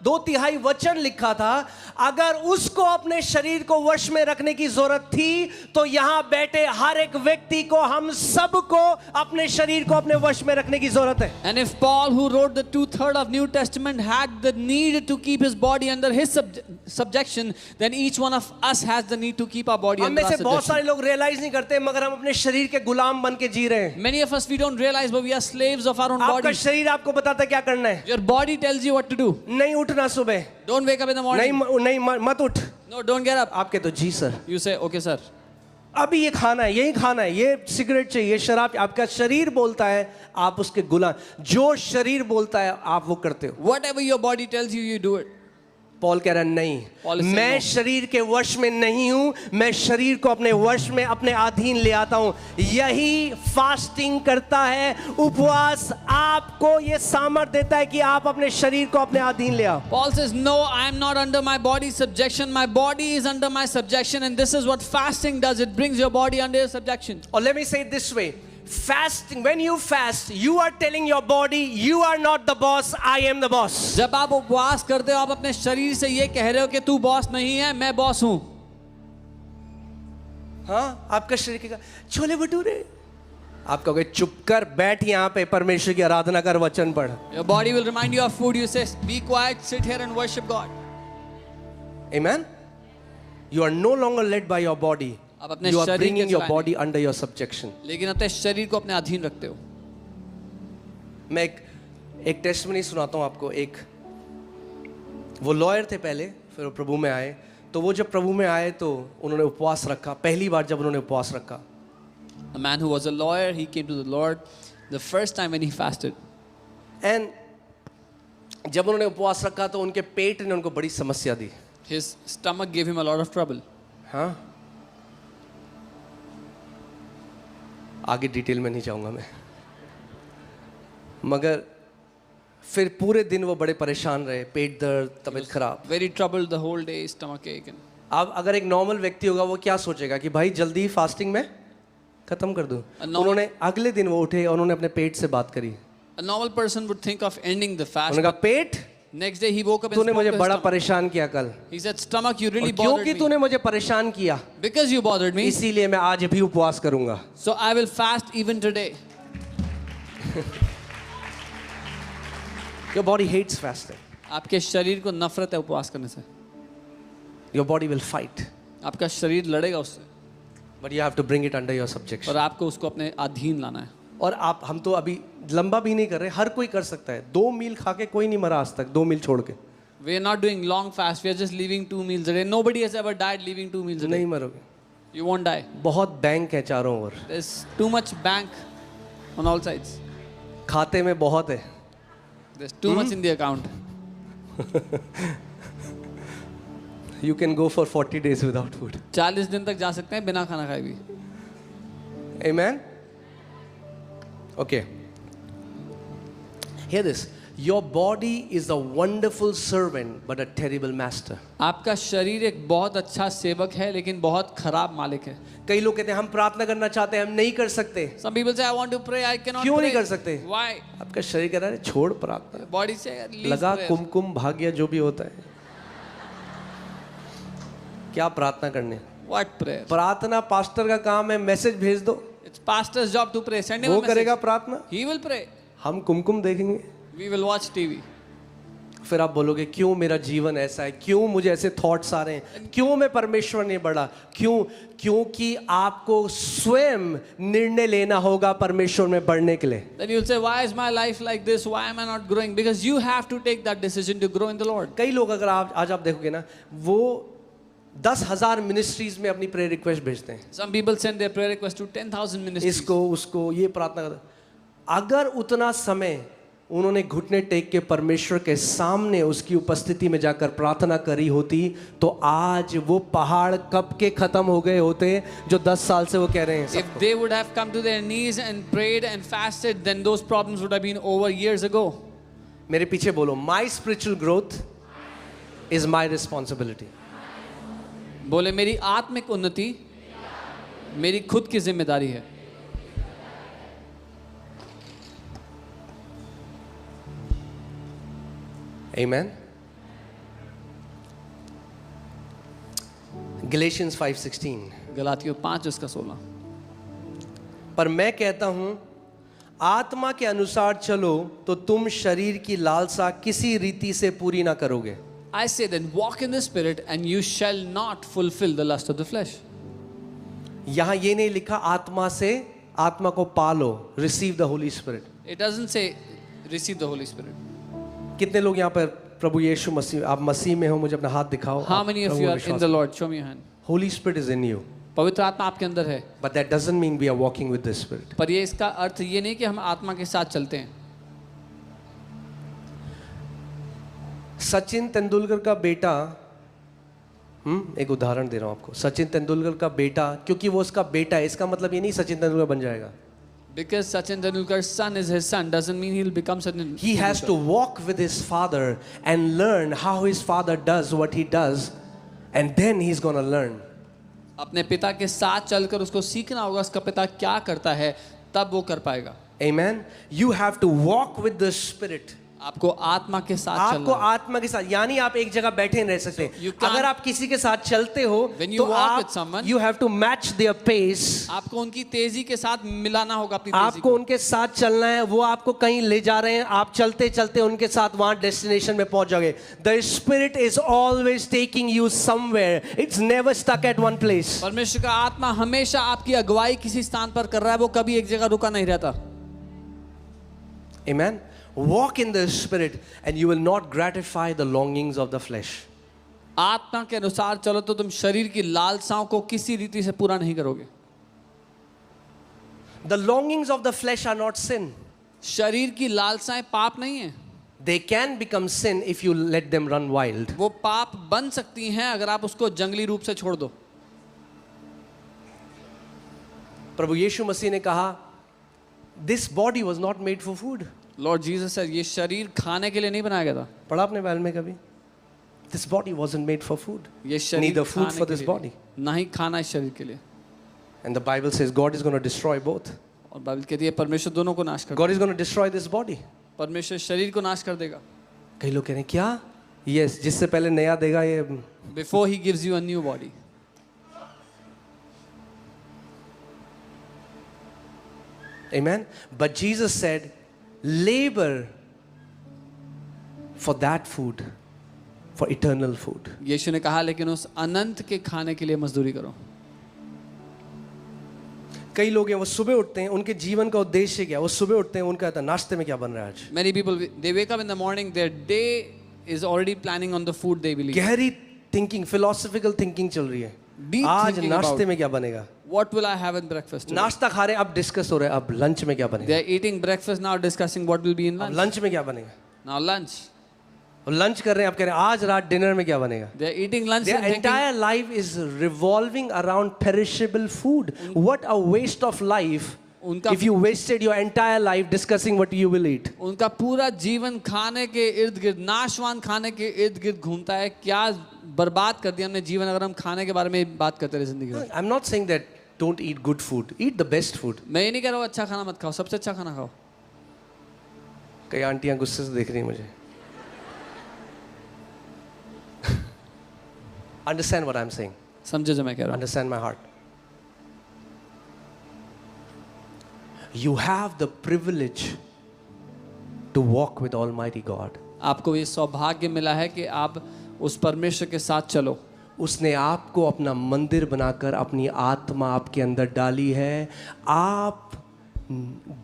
दो तिहाई वचन लिखा था, अगर उसको अपने शरीर को वश में रखने की जरूरत थी तो यहां बैठे हर एक व्यक्ति को, हम सबको अपने शरीर को अपने वश में रखने की जरूरत है. And if Paul, who wrote the 2/3 of New Testament, had the need to keep his body under his subjection, then each one of us has the need to keep our body हम under में our से बहुत सारे subjection. लोग realise नहीं करते मगर हम अपने शरीर के गुलाम बन के जी रहे हैं. Many of us, we don't realize, but we are slaves of our own आपका body. शरीर आपको बताता है क्या करना है. Your body tells you what to do. नहीं उठना सुबह, Don't wake up in the morning. नहीं मत उठ. No, don't get up. आपके तो जी sir, You say, okay, sir. अभी ये खाना है, यही खाना है, ये सिगरेट चाहिए, ये शराब. आपका शरीर बोलता है, आप उसके गुलाम. जो शरीर बोलता है आप वो करते हो. Whatever your body tells you, you do it. Paul कह रहा है नहीं, Paul is saying मैं no. शरीर के वश में नहीं हूं, मैं शरीर को अपने वश में, अपने अधीन ले आता हूं. यही फास्टिंग करता है, उपवास आपको ये सामर्थ्य देता है कि आप अपने शरीर को अपने अधीन ले आओ. Paul says, no, I am not under my body's subjection. My body is under my subjection, and this is what fasting does. It brings your body under your subjection. Or let me say it this way. Fasting, when you fast, you are telling your body, you are not the boss, I am the boss. जब आप उपवास करते हो, आप अपने शरीर से ये कह रहे हो कि तू बॉस नहीं है, मैं बॉस हूं. हाँ, आपका शरीर कहेगा छोले भटूरे, आप कहोगे चुप कर, बैठ यहाँ पे, परमेश्वर की आराधना कर, वचन पढ़. Your body will remind you of food. You say, be quiet, sit here and worship God. Amen. You are no longer led by your body. आप अपने You are शरीर bringing के your चलाने- body under your subjection. लेकिन अपने शरीर को अपने अधीन रखते हो. मैं एक टेस्टमनी सुनाता हूँ आपको. वो लॉयर थे पहले, फिर वो प्रभु में आए. तो वो जब प्रभु में आए तो उन्होंने उपवास रखा. पहली बार जब उन्होंने उपवास रखा, A man who was a lawyer, he came to the Lord the first time when he fasted. And जब उन्होंने उपवास रखा तो उनके पेट ने उनको बड़ी समस्या दी. His stomach gave him a lot of trouble. हाँ, आगे डिटेल में नहीं जाऊंगा मैं, मगर फिर पूरे दिन वो बड़े परेशान रहे. पेट दर्द, तबीयत खराब. Very troubled the whole day, stomach ache. And अब अगर एक नॉर्मल व्यक्ति होगा वो क्या सोचेगा कि भाई जल्दी फास्टिंग में खत्म कर दूं. उन्होंने अगले दिन वो उठे और उन्होंने अपने पेट से बात करी. a normal person would think of ending the fast. उन्होंने कहा पेट Next day he woke up and तूने spoke मुझे to his बड़ा stomach. परेशान किया कल, He said, stomach, you और really bothered क्योंकि me. तूने मुझे परेशान किया Because you bothered me, इसीलिए मैं आज भी उपवास करूंगा. so I will fast even today. Your body hates fasting. आपके शरीर को नफरत है उपवास करने से. Your body will fight, आपका शरीर लड़ेगा उससे, but you have to bring it under your subjection. और आपको उसको अपने अधीन लाना है. और आप, हम तो अभी लंबा भी नहीं कर रहे, हर कोई कर सकता है. 2 मील खा के कोई नहीं मरा आज तक, 2 मील छोड़ के. We are not doing long fast. We are just leaving 2 meals a day. Nobody has ever died leaving 2 meals a day. नहीं मरोगे. You won't die. बहुत बैंक है चारों ओर, There's too much bank on all sides. खाते में बहुत है. There's too much in the account. You can go for 40 days without food. 40 दिन तक जा सकते हैं बिना खाना खाए भी. Amen. Okay. Hear this. Your body is a wonderful servant but a terrible master. आपका शरीर एक बहुत अच्छा सेवक है लेकिन बहुत खराब मालिक है. कई लोग कहते हैं हम प्रार्थना करना चाहते हैं, हम नहीं कर सकते. Some people say I want to pray, I cannot क्यों pray. नहीं कर सकते? Why? आपका शरीर कह रहा है छोड़ प्रार्थना, Body say leave लगा prayer. कुमकुम भाग्य जो भी होता है, क्या प्रार्थना करने. What prayer? प्रार्थना पास्टर का काम है, मैसेज भेज दो, It's pastor's job to pray. Send him वो a message. करेगा प्रार्थना, He will pray. हम कुमकुम देखेंगे. We will watch TV. फिर आप बोलोगे क्यों मेरा जीवन ऐसा है, क्यों मुझे ऐसे थॉट्स आ रहे हैं, क्यों मैं परमेश्वर नहीं बढ़ा. क्यों? क्योंकि आपको स्वयं निर्णय लेना होगा परमेश्वर में बढ़ने के लिए. Then you'll say, why is my life like this? Why am I not growing? Because you have to take that decision to grow in the Lord. कई लोग अगर आप आज आप देखोगे ना, वो 10,000 मिनिस्ट्रीज में अपनी प्रेयर रिक्वेस्ट भेजते हैं. Some people send their prayer request to 10,000 ministries. इसको उसको ये प्रार्थना कर. अगर उतना समय उन्होंने घुटने टेक के परमेश्वर के सामने उसकी उपस्थिति में जाकर प्रार्थना करी होती तो आज वो पहाड़ कब के खत्म हो गए होते जो 10 साल से वो कह रहे हैं. If they would have come to their knees and prayed and fasted, then those problems would have been over years ago. मेरे पीछे बोलो, my spiritual growth is my responsibility. बोले मेरी आत्मिक उन्नति मेरी खुद की जिम्मेदारी है. Amen. Galatians 5:16. गलातियों 5 उसका 16. पर मैं कहता हूं आत्मा के अनुसार चलो तो तुम शरीर की लालसा किसी रीति से पूरी ना करोगे. I say then, walk in the Spirit and you shall not fulfill the lust of the flesh. यहां ये नहीं लिखा आत्मा से आत्मा को पालो, receive the Holy Spirit. It doesn't say receive the Holy Spirit. कितने लोग यहाँ पर प्रभु यीशु मसीह, आप मसीह में हो, मुझे अपना हाथ दिखाओ. How many of Prabhu you में are in विश्वास the Lord? Show me your hand. Holy Spirit is in you, पवित्र आत्मा आपके अंदर है. but that doesn't mean we are walking with the Spirit. पर ये इसका अर्थ ये नहीं कि हम आत्मा के साथ चलते हैं. सचिन तेंदुलकर का बेटा, एक उदाहरण दे रहा हूं आपको. सचिन तेंदुलकर का बेटा, क्योंकि वो उसका बेटा है, इसका मतलब ये नहीं सचिन तेंदुलकर बन जाएगा. Because Sachin Tendulkar's son is his son doesn't mean he'll become Sachin. He has to walk with his father and learn how his father does what he does, and then he's going to learn. अपने पिता के साथ चलकर उसको सीखना होगा उसका पिता क्या करता है, तब वो कर पाएगा. Amen. You have to walk with the Spirit. आपको आत्मा के साथ आपको चलना है. आत्मा के साथ, यानी आप एक जगह बैठे नहीं रह सकते. you can't- अगर आप किसी के साथ चलते हो When you तो walk आप with someone- you have to match their pace. आपको उनकी तेजी के साथ मिलाना होगा अपनी तेजी आपको को. उनके साथ चलना है, वो आपको कहीं ले जा रहे हैं, आप चलते चलते उनके साथ वहां डेस्टिनेशन में पहुंच जाओगे. The Spirit is always taking you somewhere. It's never stuck at one place. परमेश्वर का आत्मा हमेशा आपकी अगुवाई किसी स्थान पर कर रहा है, वो कभी एक जगह रुका नहीं रहता. Amen. Walk in the Spirit and you will not gratify the longings of the flesh. आत्मा के अनुसार चलो तो तुम शरीर की लालसाओं को किसी रीति से पूरा नहीं करोगे. The longings of the flesh are not sin. शरीर की लालसाएं पाप नहीं है. They can become sin if you let them run wild. वो पाप बन सकती हैं अगर आप उसको जंगली रूप से छोड़ दो. प्रभु यीशु मसीह ने कहा, this body was not made for food. Lord Jesus sir, ये शरीर खाने के लिए नहीं बनाया गया था. पढ़ा आपने बाइबल में कभी? This body wasn't made for food. ये शरीर Neither food खाने for के this लिए body. नहीं. ना ही खाना इस शरीर के लिए. And the Bible says God is going to destroy both. और बाइबल कहती है परमेश्वर दोनों को नाश कर God is going to destroy this body. परमेश्वर शरीर को नाश कर देगा. कई लोग कह रहे हैं क्या? यस, जिससे पहले नया देगा ये. Before he gives you a new body. Amen. But Jesus said, labor for that food, for eternal food. यीशु ने कहा लेकिन उस अनंत के खाने के लिए मजदूरी करो. कई लोग हैं वो सुबह उठते हैं, उनके जीवन का उद्देश्य क्या है? वो सुबह उठते हैं, उनका कहता है नाश्ते में क्या बन रहा है आज? Many people, they wake up in the morning, their day is already planning on the food they will eat. गहरी थिंकिंग, फिलोसॉफिकल थिंकिंग चल रही है. Deep आज thinking नाश्ते about में क्या बनेगा? what will I have in breakfast today? नाश्ता खा रहे हैं, अब डिस्कस हो रहा है, अब लंच में क्या They बनेगा? are eating breakfast now, discussing what will be in अब lunch. लंच में क्या बनेगा? Now lunch. और लंच कर रहे हैं, अब कह रहे हैं आज रात डिनर में क्या बनेगा? They are eating lunch Their and thinking, entire life is revolving around perishable food. What a waste of life उनका if you wasted your entire life discussing what you will eat. उनका पूरा जीवन खाने के इर्द गिर्द, नाशवान खाने के इर्द गिर्द घूमता है. क्या बर्बाद कर दिया हमने जीवन अगर हम खाने के बारे में बात करते रहे जिंदगी में. I'm not saying that don't eat good food. Eat the best food. मैं ये नहीं कह रहा हूँ अच्छा खाना मत खाओ, सबसे अच्छा खाना खाओ. कई आंटियां गुस्से से देख रही हैं मुझे. Understand what I'm saying. समझे जो मैं कह रहा हूँ. Understand my heart. You have the privilege to walk with Almighty God. आपको ये सौभाग्य मिला है कि आप उस परमेश्वर के साथ चलो. उसने आपको अपना मंदिर बनाकर अपनी आत्मा आपके अंदर डाली है. आप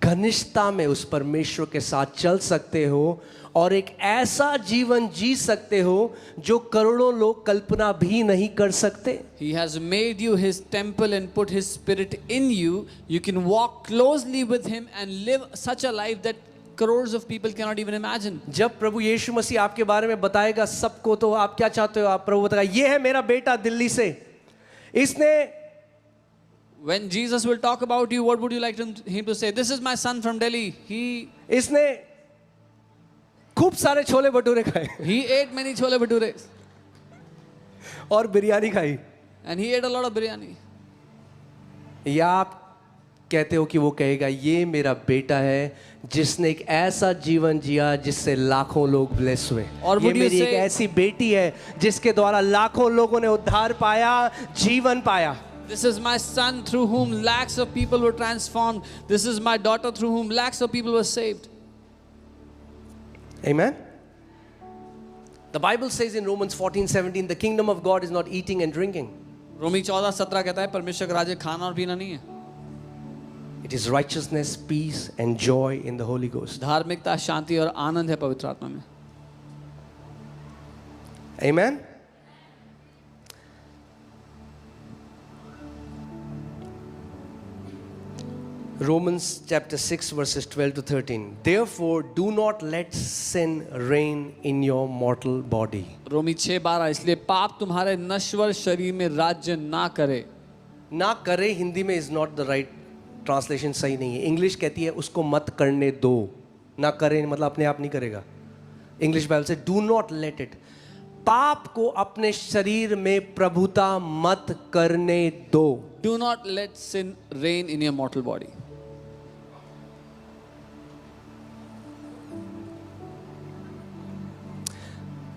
घनिष्ठता में उस परमेश्वर के साथ चल सकते हो और एक ऐसा जीवन जी सकते हो जो करोड़ों लोग कल्पना भी नहीं कर सकते. He has made you his temple and put his spirit in you. You can walk closely with him and live such a life that crores of people cannot even imagine. जब प्रभु यीशु मसीह आपके बारे में बताएगा सबको, तो आप क्या चाहते हो? आप प्रभु बताएगा ये है मेरा बेटा दिल्ली से, इसने. When Jesus will talk about you, what would you like him to say? This is my son from Delhi. इसने खूब सारे छोले भटूरे खाए He ate many chole bhatures और बिरयानी खाई. and he ate a lot of biryani. या आप कहते हो कि वो कहेगा ये मेरा बेटा है जिसने एक ऐसा जीवन जिया जिससे लाखों लोग ब्लेस हुए. और ये would you मेरी एक say- ऐसी बेटी है जिसके द्वारा लाखों लोगों ने उद्धार पाया, जीवन पाया. This is my son through whom lakhs of people were transformed. This is my daughter through whom lakhs of people were saved. Amen. The Bible says in Romans 14:17 the kingdom of God is not eating and drinking. रोमी 14:17 कहता है परमेश्वर का राज्य खाना और पीना नहीं है. It is righteousness, peace and joy in the Holy Ghost. धार्मिकता, शांति और आनंद है पवित्र आत्मा में. Amen. Romans chapter 6 verses 12 to 13. Therefore do not let sin reign in your mortal body. रोमी 6:12 इसलिए पाप तुम्हारे नश्वर शरीर में राज्य ना करे. ना करे हिंदी में is not the right translation, सही नहीं है. इंग्लिश कहती है उसको मत करने दो. ना करे मतलब अपने आप नहीं करेगा. इंग्लिश बाइबल से do not let it. पाप को अपने शरीर में प्रभुता मत करने दो. Do not let sin reign in your mortal body.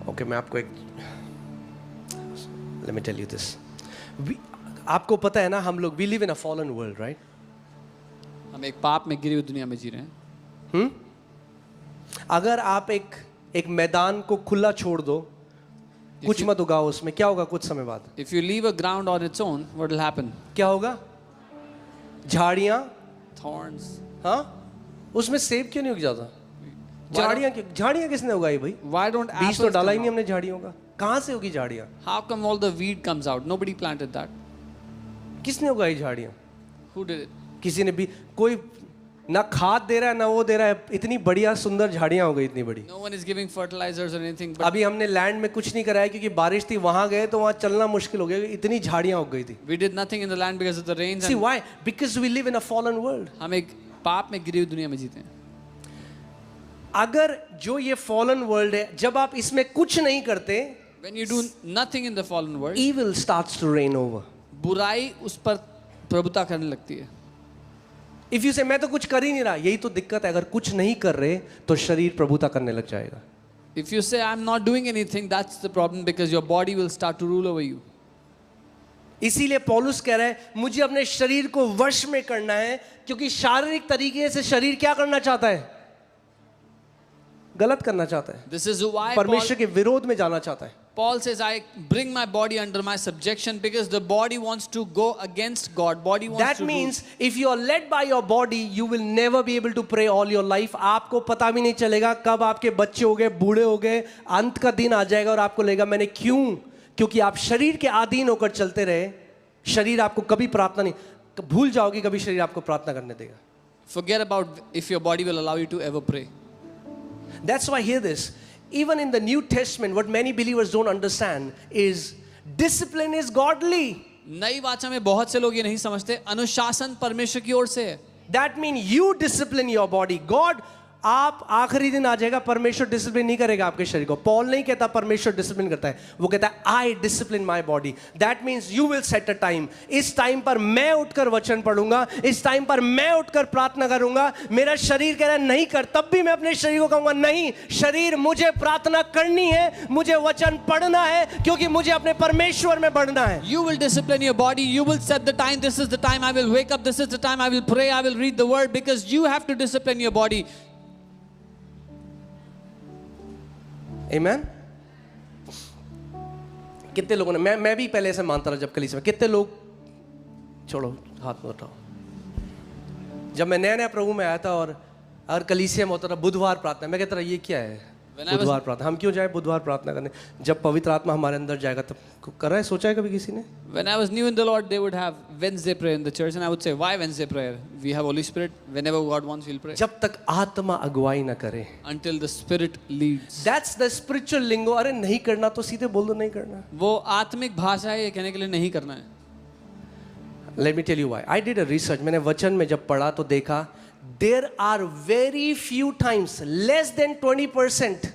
Okay मैं आपको एक let me tell you this. आपको पता है ना हम लोग we live in a fallen world, right? हम एक पाप में गिरी हुई दुनिया में जी रहे हैं. अगर आप एक मैदान को खुला छोड़ दो, कुछ मत उगाओ उसमें, क्या होगा कुछ समय बाद? If you leave a ground on its own, what will happen? क्या होगा? झाड़ियां. Thorns. हाँ, उसमें सेब क्यों नहीं उग जाता? झाड़ियां किसने उगाई भाई? Why don't बीज तो apples डाला ही come नहीं out? हमने झाड़ियों का. कहाँ से होगी झाड़ियां? How come all the weed comes out? Nobody planted that. किसने उगाई झाड़ियां? Who did it? किसी ने भी, कोई ना खाद दे रहा है ना वो दे रहा है. इतनी बढ़िया सुंदर झाड़ियां हो गई, इतनी बड़ी. No one is giving fertilizers or anything. But अभी हमने लैंड में कुछ नहीं कराया क्योंकि बारिश थी, वहां गए तो वहां चलना मुश्किल हो गया, इतनी झाड़ियां उग गई थी. we did nothing in the land because of the rains. See And why? Because we live in a fallen world. हम एक पाप में गिरी हुई दुनिया में जीते हैं. अगर जो ये फॉलन वर्ल्ड है, जब आप इसमें कुछ नहीं करते, When you do nothing in the fallen world, evil starts to reign over. बुराई उस पर प्रभुता करने लगती है. If you say मैं तो कुछ कर ही नहीं रहा, यही तो दिक्कत है. अगर कुछ नहीं कर रहे तो शरीर प्रभुता करने लग जाएगा. If you say I'm not doing anything, that's the problem, because your body will start to rule over you. इसीलिए पौलुस कह रहा है मुझे अपने शरीर को वश में करना है, क्योंकि शारीरिक तरीके से शरीर क्या करना चाहता है? गलत करना चाहता है, This is why परमेश्वर के विरोध में जाना चाहता है. Paul says, I bring my body under my subjection because the body wants to go against God. Body wants That to means if you are led by your body, you will never be able to pray all your life. आपको पता भी नहीं चलेगा कब आपके बच्चे हो गए, बूढ़े हो गए, अंत का दिन आ जाएगा और आपको लगेगा मैंने क्यों? क्योंकि आप शरीर के अधीन होकर चलते रहे. शरीर आपको कभी प्रार्थना नहीं, भूल जाओगे कभी शरीर आपको प्रार्थना करने देगा. Forget about if your body will allow you to ever pray. That's why hear this. Even in the New Testament, what many believers don't understand is discipline is godly. नई वाचा में बहुत से लोग ये नहीं समझते, अनुशासन परमेश्वर की ओर से है. That means you discipline your body. God, आप आखिरी दिन आ जाएगा, परमेश्वर डिसिप्लिन नहीं करेगा आपके शरीर को. पॉल नहीं कहता परमेश्वर डिसिप्लिन करता है, वो कहता है I discipline my body. That means you will set a time. इस टाइम पर मैं उठकर वचन पढ़ूंगा, इस टाइम पर मैं उठकर प्रार्थना करूंगा. मेरा शरीर कह रहा है नहीं कर, तब भी मैं अपने शरीर को कहूंगा नहीं शरीर, मुझे प्रार्थना करनी है, मुझे वचन पढ़ना है, क्योंकि मुझे अपने परमेश्वर में बढ़ना है. You will discipline your body. You will set the time. This is the time I will wake up. This is the time I will pray. I will read the word, because you have to discipline your body. Amen? कितने लोगों ने, मैं भी पहले ऐसे मानता रहा जब कलीसिया में, कितने लोग, छोड़ो हाथ में उठाओ, जब मैं नया नया प्रभु में आया था और अगर कलीसिया में होता था बुधवार प्रार्थना, मैं कहता रहा ये क्या है बुधवार प्रार्थना, हम क्यों जाए बुधवार प्रार्थना करने, जब पवित्र आत्मा हमारे अंदर जाएगा तब. कर रहा है, सोचा है कभी किसी ने? When I was new in the Lord, they would have Wednesday prayer in the church, and I would say, why Wednesday prayer? We have Holy Spirit. Whenever God wants, we'll pray. जब तक आत्मा अगुवाई ना करे. Until the Spirit leads. That's the spiritual lingo. अरे नहीं करना तो सीधे बोल दो नहीं करना. वो आत्मिक भाषा है, ये कहने के लिए नहीं करना है. Let me tell you why. I did a research. मैंने वचन में जब पढ़ा तो देखा there are very few times, less than 20%,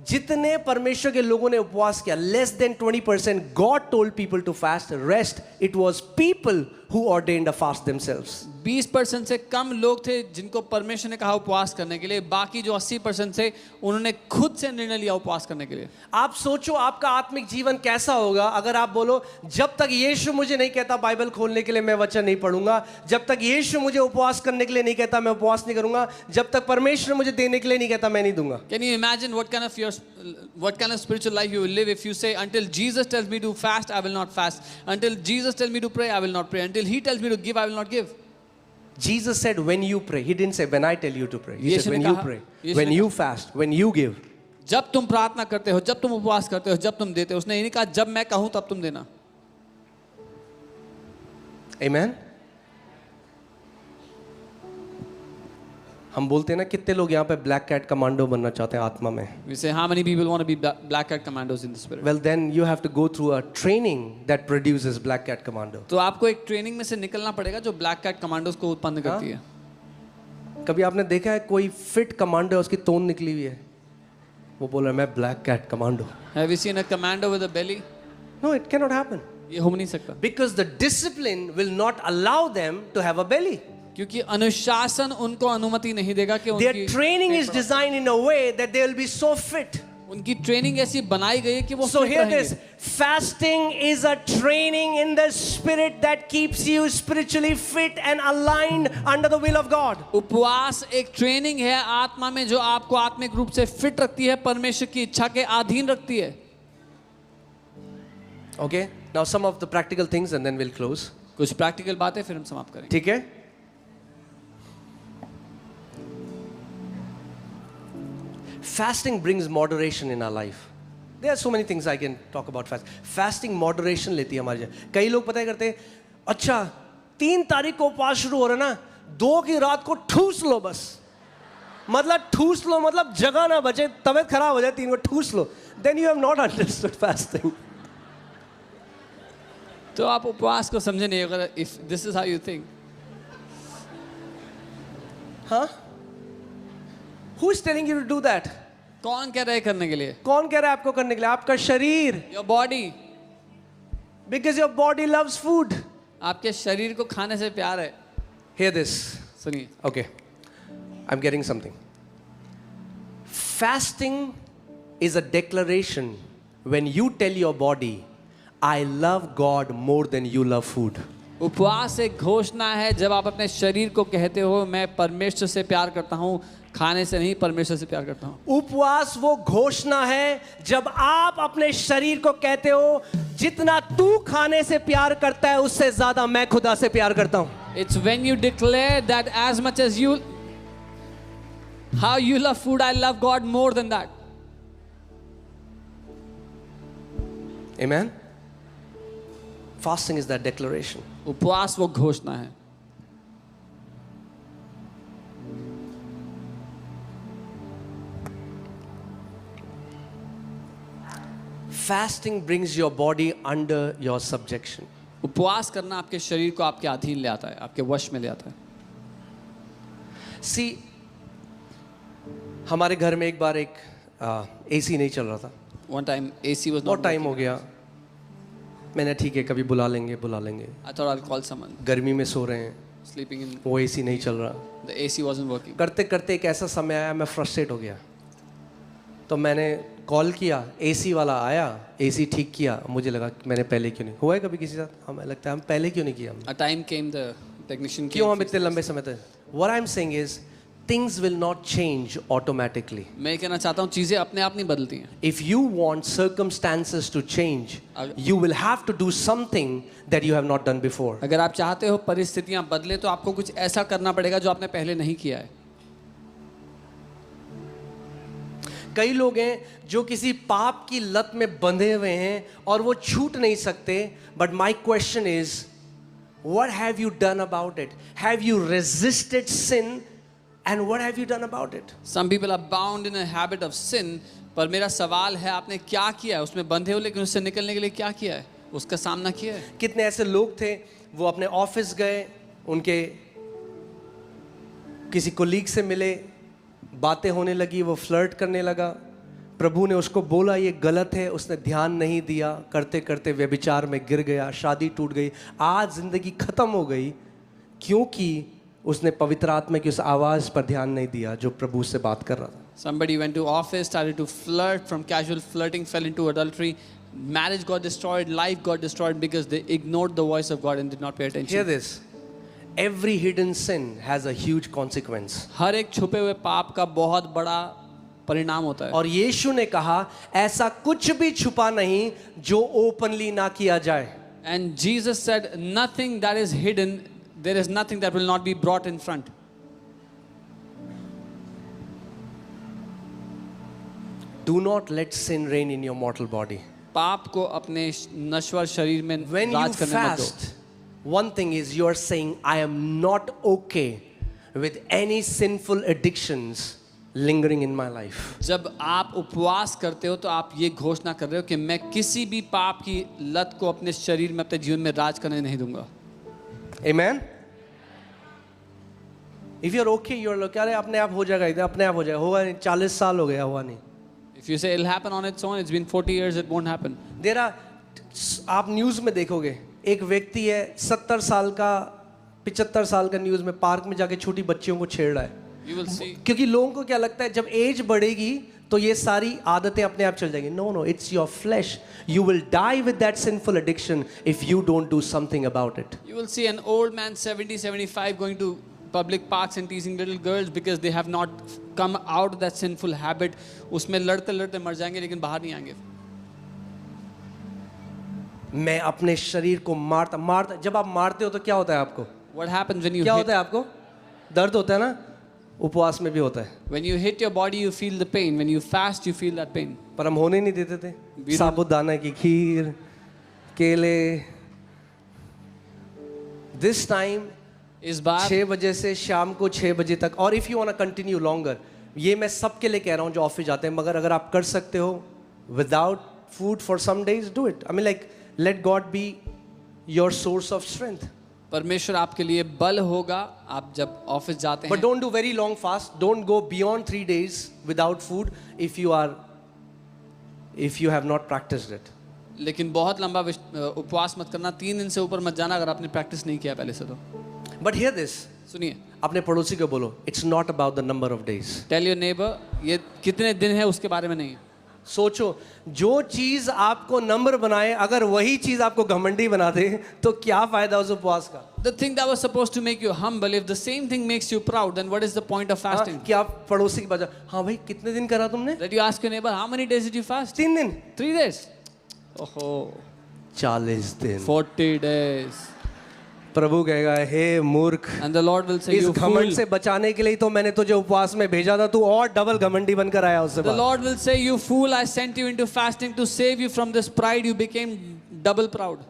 जितने परमेश्वर के लोगों ने उपवास किया, less than 20%, God told people to fast. Rest, it was people who ordained a fast themselves. 20% से कम लोग थे जिनको परमेश्वर ने कहा उपवास करने के लिए. बाकी जो 80% थे उन्होंने खुद से निर्णय लिया उपवास करने के लिए. आप सोचो आपका आत्मिक जीवन कैसा होगा अगर आप बोलो जब तक यीशु मुझे नहीं कहता बाइबल खोलने के लिए मैं वचन नहीं पढ़ूंगा, जब तक यीशु मुझे उपवास करने के लिए नहीं कहता मैं उपवास नहीं करूंगा, जब तक परमेश्वर मुझे देने के लिए नहीं कहता मैं नहीं दूंगा. Can you imagine what kind of spiritual life you will live if you say, until Jesus tells me to fast, I will not fast. Until Jesus tells me to pray, I will not pray. Until He tells me to give, I will not give. Jesus said when you pray. He didn't say when I tell you to pray. He said when you pray, when you fast, when you give. जब तुम प्रार्थना करते हो, जब तुम उपवास करते हो, जब तुम देते हो. उसने ये नहीं कहा जब मैं कहूं तब तुम देना. Amen. हम बोलते हैं ना कितने लोग यहाँ पे ब्लैक कैट कमांडो बनना चाहते हैं आत्मा में. We say how many people want to be black cat commandos in the spirit? Well then you have to go through a training that produces black cat commando. तो आपको एक training में से निकलना पड़ेगा जो ब्लैक कैट कमांडोज को उत्पन्न करती है. कभी आपने देखा है कोई फिट कमांडो है उसकी तोन निकली हुई है, वो बोल रहा है मैं black cat commando. Have you seen a commando with a belly? No, it cannot happen. ये हो नहीं सकता. Because the discipline will not allow them to have a belly. क्योंकि अनुशासन उनको अनुमति नहीं देगा कि Their उनकी training is designed in a way that they will be so fit. उनकी ट्रेनिंग ऐसी बनाई गई है कि वो So fit here रहेंगे. this fasting is a training in the spirit that keeps you spiritually fit and aligned under the will of God. उपवास एक ट्रेनिंग है आत्मा में जो आपको आत्मिक रूप से फिट रखती है, परमेश्वर की इच्छा के अधीन रखती है. Okay? Now some of the practical things and then we'll close. कुछ प्रैक्टिकल बातें फिर हम समाप्त करेंगे. ठीक है? Fasting brings moderation in our life. There are so many things I can talk about fast. Fasting moderation लेती है हमारे लिए. कई लोग पता है करते हैं, अच्छा 3 तारीख को उपवास शुरू हो रहा है ना, 2 की रात को ठूस लो बस. मतलब ठूस लो मतलब जगह ना बचे, तबीयत खराब हो जाए 3 को ठूस लो. Then you have not understood fasting. तो आप उपवास को समझे नहीं अगर if this is how you think. हाँ? Who is telling you to do that? कौन कह रहा है करने के लिए? कौन कह रहा है आपको करने के लिए? आपका शरीर. Your body. Because your body loves food. आपके शरीर को खाने से प्यार है. Hear this. सुनिए. Okay. I'm getting something. Fasting is a declaration when you tell your body, I love God more than you love food. उपवास एक घोषणा है जब आप अपने शरीर को कहते हो मैं परमेश्वर से प्यार करता हूँ, खाने से नहीं, परमेश्वर से प्यार करता हूँ। उपवास वो घोषणा है जब आप अपने शरीर को कहते हो जितना तू खाने से प्यार करता है उससे ज्यादा मैं खुदा से प्यार करता हूँ। It's when you declare that as much as you, how you love food, I love God more than that. Amen. Fasting is that declaration. उपवास वो घोषणा है। Fasting brings your body under your subjection. उपवास करना आपके शरीर को आपके अधीन ले आता है, आपके वश में ले आता है। See, हमारे घर में एक बार एक एसी नहीं चल रहा था। One time AC was not बहुत टाइम working. हो गया। मैंने ठीक है कभी बुला लेंगे। I thought I'll call someone. गर्मी में सो रहे हैं, Sleeping in, वो एसी नहीं चल रहा। the AC wasn't working. करते करते एक ऐसा समय आया मैं फ्रस्ट्रेट हो गया, तो मैंने कॉल किया, एसी वाला आया, एसी ठीक किया। मुझे लगा कि मैंने पहले क्यों नहीं, हुआ है कभी किसी साथ? हमें लगता है हम पहले क्यों नहीं किया हमने? A time came, the technician came. क्यों हम इतने लंबे समय तक? What I'm saying is things will not change automatically. मैं कहना चाहता हूँ चीजें अपने आप नहीं बदलती हैं। If you want circumstances to change, you will have to do something that you have not done before. अगर आप चाहते हो परिस्थितियां बदले तो आपको कुछ ऐसा करना पड़ेगा जो आपने पहले नहीं किया है। कई लोग हैं जो किसी पाप की लत में बंधे हुए हैं और वो छूट नहीं सकते। But my question is, what have you done about it? Have you resisted sin? And what have you done about it? Some people are bound in a habit of sin, पर मेरा सवाल है आपने क्या किया है? उसमें बंधे हो लेकिन उससे निकलने के लिए क्या किया है? उसका सामना किया है? कितने ऐसे लोग थे वो अपने ऑफिस गए, उनके किसी कोलीग से मिले, बातें होने लगी, वो फ्लर्ट करने लगा। प्रभु ने उसको बोला ये गलत है, उसने ध्यान नहीं दिया, करते करते व्यभिचार में गिर गया, शादी टूट गई, आज जिंदगी खत्म हो गई क्योंकि उसने पवित्र आत्मा की उस आवाज पर ध्यान नहीं दिया जो प्रभु से बात कर रहा था। Somebody went to office, started to flirt, from casual flirting fell into adultery. Marriage got destroyed, life got destroyed because they ignored the voice of God and did not pay attention. Hear this. Every hidden sin has a huge consequence. हर एक छुपे हुए पाप का बहुत बड़ा परिणाम होता है। और यीशु ने कहा ऐसा कुछ भी छुपा नहीं जो ओपनली ना किया जाए। And Jesus said, nothing that is hidden, there is nothing that will not be brought in front. Do not let sin reign in your mortal body. पाप को अपने नश्वर शरीर में When you राज करने मत दो। fast, one thing is you are saying, I am not okay with any sinful addictions lingering in my life. जब आप उपवास करते हो तो आप ये घोषणा कर रहे हो कि मैं किसी भी पाप की लत को अपने शरीर में, अपने जीवन में राज करने नहीं दूंगा। Amen? If you're okay, you're like, अरे अपने आप हो जाएगा, इधर अपने आप हो जाएगा, होगा नहीं, 40 साल हो गया, हुआ नहीं। If you say it'll happen on its own, it's been 40 years, it won't happen. There are, आप न्यूज़ में देखोगे, एक व्यक्ति है 70 साल का, 75 साल का, न्यूज़ में पार्क में जाके छोटी बच्चियों को छेड़ रहा है। You will see. क्योंकि लोगों को क्या लगता है जब एज बढ़ेगी तो ये सारी आदतें अपने आप चल जाएंगी। No no, it's your flesh. You will die with that sinful addiction if you don't do something about it. You will see an old man 70, 75 going to public parks and teasing little girls because they have not come out of that sinful habit. उसमें लड़ते लड़ते मर जाएंगे लेकिन बाहर नहीं आएंगे। मैं अपने शरीर को मारता, जब आप मारते हो तो क्या होता है आपको? What happens when you क्या hit? होता है आपको? दर्द होता है ना? उपवास में भी होता है। When you hit your body, you feel the pain. When you fast, you feel that pain. पर हम होने नहीं देते थे। don't- साबूदाना की खीर, केले। दिस टाइम इस बार 6 बजे से शाम को 6 बजे तक, और if you want to continue longer, ये मैं सबके लिए कह रहा हूँ जो ऑफिस जाते हैं, मगर अगर आप कर सकते हो without food for some days, do it. I mean like let God be your source of strength. परमेश्वर आपके लिए बल होगा आप जब ऑफिस जाते बट हैं। Don't do very long fast, don't go beyond 3 days without food if you have not practised it. लेकिन बहुत लंबा उपवास मत करना, 3 दिन से ऊपर मत जाना अगर आपने प्रैक्टिस नहीं किया पहले से तो। बट हियर दिस, सुनिए, अपने पड़ोसी को बोलो, it's not about the number of days. Tell your neighbour, ये कितने दिन है उसके बारे में नहीं है। सोचो, जो चीज आपको नम्र बनाए अगर वही चीज आपको घमंडी बना दे तो क्या फायदा उस उपवास का? The thing that was supposed to make you humble, if the same thing makes you proud, then what is the point of fasting? कि आप पड़ोसी के पास जाओ, हाँ भाई कितने दिन करा तुमने? That you ask your neighbor, how many days did you fast? 3 दिन, 3 days. Oh, 40 दिन। 40 days. प्रभु कहेगा, हे मूर्ख, And the Lord will say, इस you घमंड fool. से बचाने के लिए तो मैंने तुझे उपवास में भेजा था, तू और डबल घमंडी बनकर आया उससे The बाद। Lord will say, you fool, I sent you into fasting to save you from this pride. You became double proud.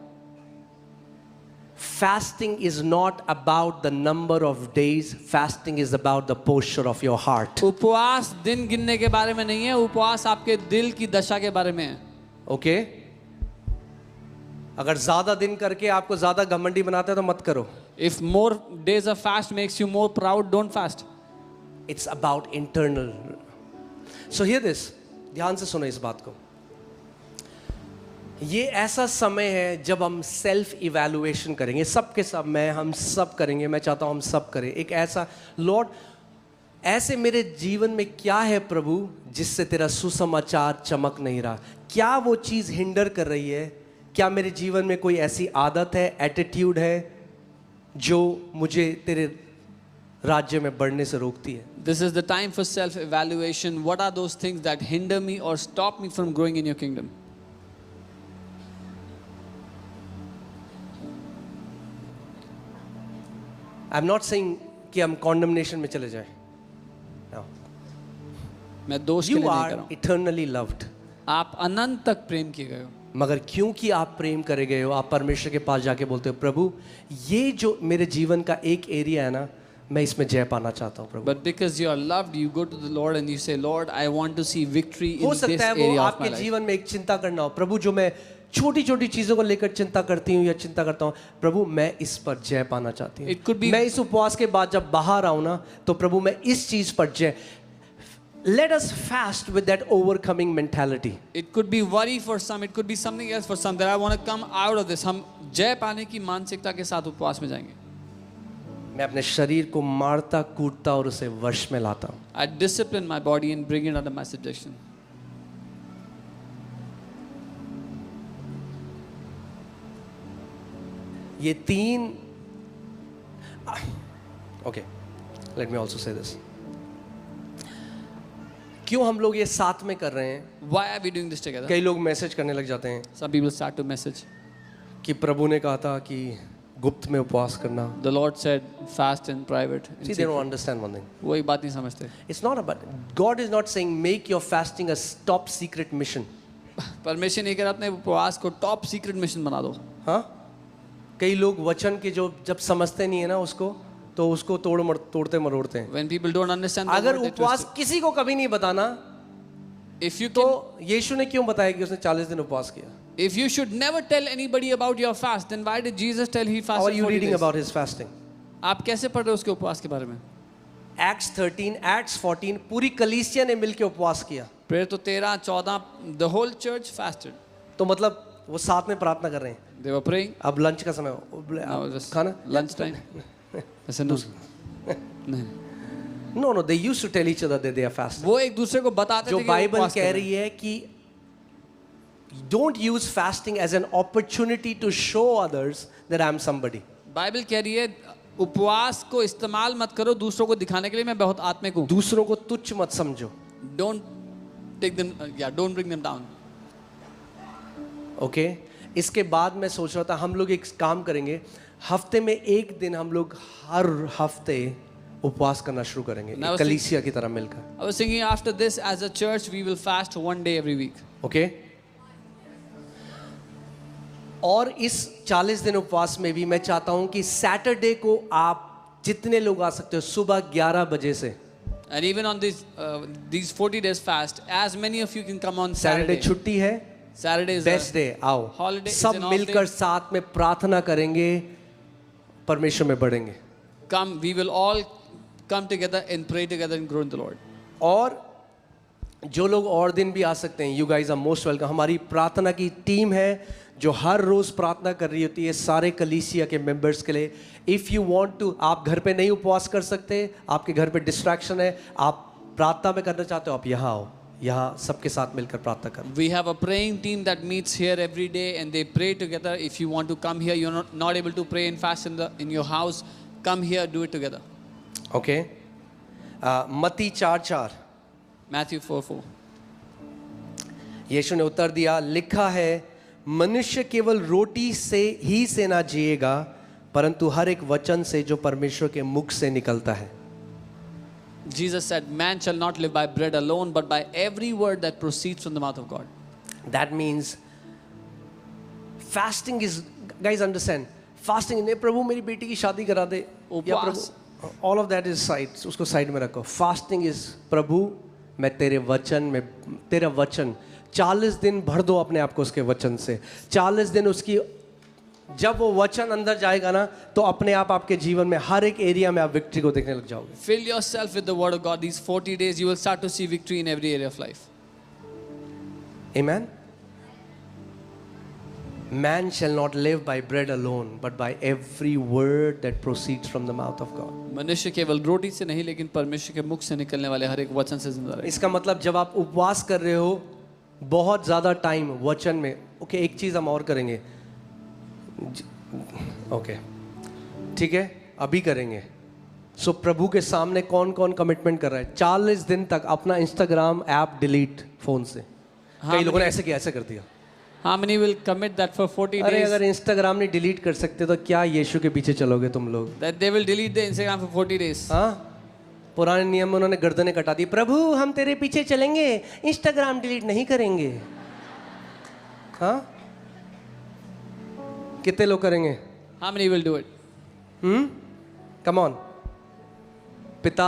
Fasting is not about the number of days. Fasting is about the posture of your heart. उपवास दिन गिनने के बारे में नहीं है, उपवास आपके दिल की दशा के बारे में है. ओके? अगर ज्यादा दिन करके आपको ज्यादा घमंडी बनाते हैं तो मत करो. If more days of fast makes you more proud, don't fast. It's about internal. So hear this. ध्यान से सुनो इस बात को. ये ऐसा समय है जब हम सेल्फ इवैल्यूएशन करेंगे, सबके सब, मैं, हम सब करेंगे. मैं चाहता हूं हम सब करें. एक ऐसा, लॉर्ड, ऐसे मेरे जीवन में क्या है प्रभु जिससे तेरा सुसमाचार चमक नहीं रहा? क्या वो चीज़ हिंडर कर रही है? क्या मेरे जीवन में कोई ऐसी आदत है, एटीट्यूड है जो मुझे तेरे राज्य में बढ़ने से रोकती है? This is the time for self-evaluation. What are those things that hinder me or stop me from growing in your kingdom? I'm not saying कि हम condemnation में चले जाएं. No. मैं दोष के You लिए नहीं कर are रहा हूँ. eternally loved. आप अनंत तक प्रेम किए गए हो. मगर क्योंकि आप प्रेम करे गए हो, आप परमेश्वर के पास जाके बोलते हो, प्रभु ये जो मेरे जीवन का एक एरिया है ना, मैं इसमें जय पाना चाहता हूँ प्रभु. But because you are loved, you go to the Lord and you say, Lord, I want to see victory in हो this सकता है वो area of आपके my life. जीवन में एक चिंता करना हो, प्रभु जो मैं छोटी छोटी चीजों को लेकर चिंता करती हूँ या चिंता करता हूँ, प्रभु मैं इस पर जय पाना चाहती It could हूँ. be- मैं इस उपवास के बाद जब बाहर आऊँ ना, तो प्रभु मैं इस चीज पर जय. Let us fast with that overcoming mentality. It could be worry for some, it could be something else for some, that I want to come out of this. हम जय पाने की मानसिकता के साथ उपवास में जाएंगे. मैं अपने शरीर को मारता कूटता और उसे वश में लाता हूँ. I discipline my body and bring it under my subjection. ये 3, okay, let me also say this. क्यों हम लोग ये साथ में कर रहे हैं? Why are we doing this together? कई लोग मैसेज करने लग जाते हैं Some people start to message. कि प्रभु ने कहा था कि गुप्त में उपवास करना. The Lord said, fast in private. in See, they secret. don't understand one thing. वो एक बात नहीं समझते. It's not about, God is not saying make your fasting a top secret mission. परमेश्वर नहीं कह रहा अपने उपवास को टॉप सीक्रेट मिशन बना दो. हाँ, कई लोग वचन के जो जब समझते नहीं है ना उसको, तो उसको तोड़ते मरोड़ते हैं. When people don't understand the अगर word, they उपवास twist किसी को कभी नहीं बताना, it. If you तो can, यीशु ने क्यों बताया कि उसने 40 दिन उपवास किया? if you should never tell anybody about your fast, then why did Jesus tell he How fasted are you 40 reading days? about his fasting? आप कैसे पढ़ रहे हो उसके उपवास के बारे में? Acts 13, Acts 14, पूरी कलीसिया ने मिलकर उपवास किया. प्रेरित तो 13, 14, the whole church fasted. तो मतलब वो साथ में प्रार्थना कर रहे हैं. They were praying. अब लंच का समय हो, Now just खाना. lunch time. ऐसे no. नहीं. No, they used to tell each other that they are fasting. वो एक दूसरे को बताते जो थे कि वो बाइबल उपवास कह कर रहे रही है कि don't use fasting as an opportunity to show others that I am somebody. हैं. बाइबल कह रही है उपवास को इस्तेमाल मत करो दूसरों को दिखाने के लिए मैं बहुत आत्मिक हूँ. दूसरों को तुच्छ मत समझो. Don't take them, don't bring them down. Okay इसके बाद मैं सोच रहा था हम लोग एक काम करेंगे, हफ्ते में एक दिन हम लोग हर हफ्ते उपवास करना शुरू करेंगे, Now, एक कलीसिया की तरह मिलकर. I was thinking after this as a church we will fast one day every week. Okay और इस 40 दिन उपवास में भी मैं चाहता हूं कि सैटरडे को आप जितने लोग आ सकते हो सुबह 11 बजे से. And even on these 40 days fast, as many of you can come on Saturday Saturday. छुट्टी है, Saturday is बेस्ट डे. आओ holiday, it's सब an off मिलकर day. साथ में प्रार्थना करेंगे, परमेश्वर में बढ़ेंगे. Come, we will all come together and pray together and grow in the Lord. और जो लोग और दिन भी आ सकते हैं, you guys are most welcome. हमारी प्रार्थना की टीम है जो हर रोज प्रार्थना कर रही होती है सारे कलीसिया के मेंबर्स के लिए. इफ़ यू वांट टू, आप घर पे नहीं उपवास कर सकते, आपके घर पे डिस्ट्रैक्शन है, आप प्रार्थना में करना चाहते हो, आप यहाँ आओ. यहाँ सबके साथ मिलकर प्रार्थना कर। We have a praying team that meets here every day and they pray together. If you want to come here, you're not able to pray and fast in your house, come here, do it together. Okay मत्ती 4:4 Matthew 4:4. यीशु ने उत्तर दिया, लिखा है मनुष्य केवल रोटी से ही से ना जिएगा परंतु हर एक वचन से जो परमेश्वर के मुख से निकलता है। Jesus said, man shall not live by bread alone, but by every word that proceeds from the mouth of God. That means fasting is, guys understand, fasting नहीं प्रभु मेरी बेटी की शादी करा दे या प्रभु, all of that is side, उसको side में रखो। Fasting is प्रभु मैं तेरे वचन में, तेरा वचन 40 दिन भर दो अपने आप को उसके वचन से। 40 दिन उसकी, जब वो वचन अंदर जाएगा ना तो अपने आप आपके जीवन में हर एक एरिया में आप विक्ट्री को देखने लग जाओगे। Fill yourself with the word of God. These 40 days you will start to see victory in every area of life. Amen. Man shall not live by bread alone but by every word that proceeds from the mouth of God. मनुष्य केवल रोटी से नहीं लेकिन परमेश्वर के मुख से निकलने वाले हर एक वचन से जिंदा रहे। इसका मतलब जब आप उपवास कर रहे हो बहुत ज़्यादा टाइम वचन में, ओके एक चीज़ हम और करेंगे, ओके ठीक है अभी करेंगे। सो प्रभु के सामने कौन कौन कमिटमेंट कर रहा है 40 दिन तक अपना इंस्टाग्राम ऐप डिलीट फोन से। कई लोगों ने ऐसे किया, ऐसे कर दिया। How many will commit that for 40 अरे days? अगर इंस्टाग्राम नहीं डिलीट कर सकते तो क्या यीशु के पीछे चलोगे तुम लोग? That they will delete the Instagram for 40 days. हाँ पुराने नियम में उन्होंने गर्दनें कटा दी, प्रभु हम तेरे पीछे चलेंगे इंस्टाग्राम डिलीट नहीं करेंगे। हाँ कितने लोग करेंगे? How many will do it? Come on. पिता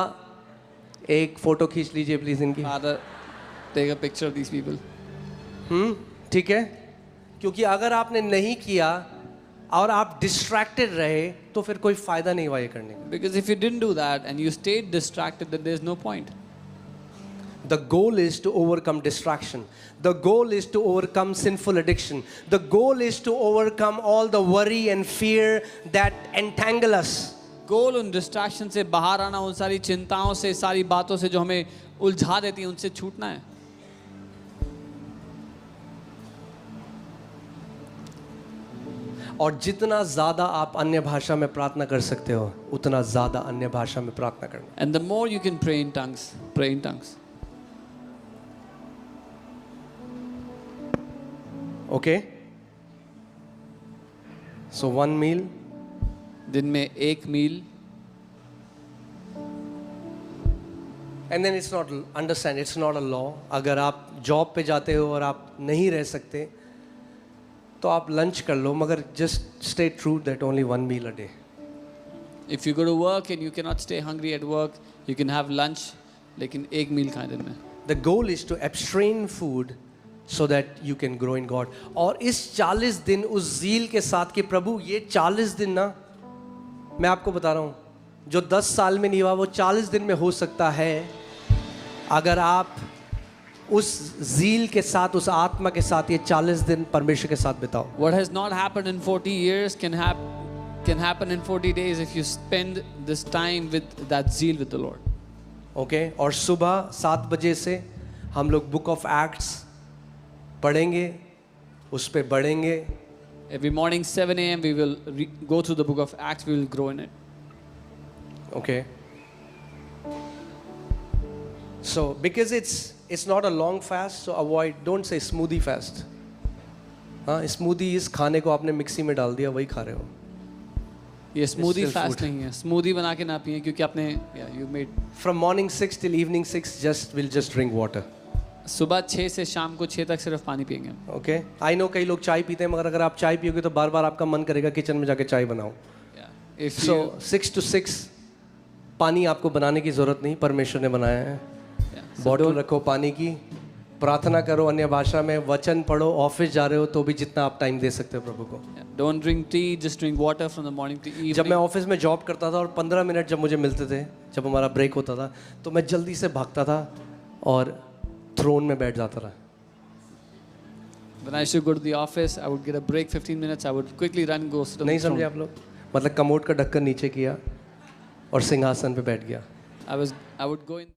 एक फोटो खींच लीजिए प्लीज इनकी। Father, take a picture of these people. ठीक है, क्योंकि अगर आपने नहीं किया और आप डिस्ट्रैक्टेड रहे तो फिर कोई फायदा नहीं हुआ ये करने का। Because if you didn't do that and you stayed distracted, then there's no point. The goal is to overcome distraction. The goal is to overcome sinful addiction. The goal is to overcome all the worry and fear that entangle us. गोल उन distraction से बाहर आना, उन सारी चिंताओं से, सारी बातों से जो हमें उलझा देती हैं, उनसे छूटना है। और जितना ज़्यादा आप अन्य भाषा में प्रार्थना कर सकते हो उतना ज़्यादा अन्य भाषा में प्रार्थना करना। And the more you can pray in tongues, pray in tongues. Okay? So one meal. दिन में एक मील। And then it's not, understand, it's not a law. अगर आप जॉब पे जाते हो और आप नहीं रह सकते तो आप लंच कर लो, मगर just stay true that only one meal a day. If you go to work and you cannot stay hungry at work, you can have lunch, लेकिन एक मील खाएं दिन में। The goal is to abstain food so that you can grow in God. और इस 40 दिन उस zeal के साथ कि प्रभु ये 40 दिन ना, मैं आपको बता रहा हूँ जो 10 साल में नहीं हुआ वो 40 दिन में हो सकता है अगर आप उस ज़ील के साथ, उस आत्मा के साथ ये 40 दिन परमेश्वर के साथ बिताओ। What has not happened in 40 years can happen in 40 days if you spend this time with that zeal with the Lord. Okay और सुबह 7 बजे से हम लोग बुक ऑफ एक्ट्स पढ़ेंगे, उस पर बढ़ेंगे। Every morning 7 a.m. we will go through the book of Acts. We will grow in it. Okay. So because it's not a long fast, so avoid, don't say smoothie fast. हाँ smoothie इस खाने को आपने mixie में डाल दिया वही खा रहे हो। ये स्मूदी still फास्ट food. नहीं है, स्मूदी बना के ना पिए क्योंकि आपने you made From morning 6 till evening 6 we'll just drink water. सुबह 6 से शाम को 6 तक सिर्फ पानी पिएंगे। Okay. I know कई लोग चाय पीते हैं मगर अगर आप चाय पियोगे तो बार बार आपका मन करेगा किचन में जाके चाय बनाओ। If So you 6 to 6 पानी आपको बनाने की जरूरत नहीं, परमेश्वर ने बनाया है। बॉटल रखो पानी की, प्रार्थना करो अन्य भाषा में, वचन पढ़ो, ऑफिस जा रहे हो तो भी जितना आप टाइम दे सकते हो प्रभु को। don't drink tea, just drink water from the morning to evening. जब मैं ऑफिस में जॉब करता था और 15 मिनट जब मुझे मिलते थे, जब हमारा ब्रेक होता था तो मैं जल्दी से भागता था और थ्रोन में बैठ जाता था। When I used to go to the office, I would get a break 15 minutes. I would quickly run and go sit on नहीं the throne. समझे आप लोग? मतलब कमोड का ढक्कन नीचे किया और सिंहासन पे बैठ गया। I would go in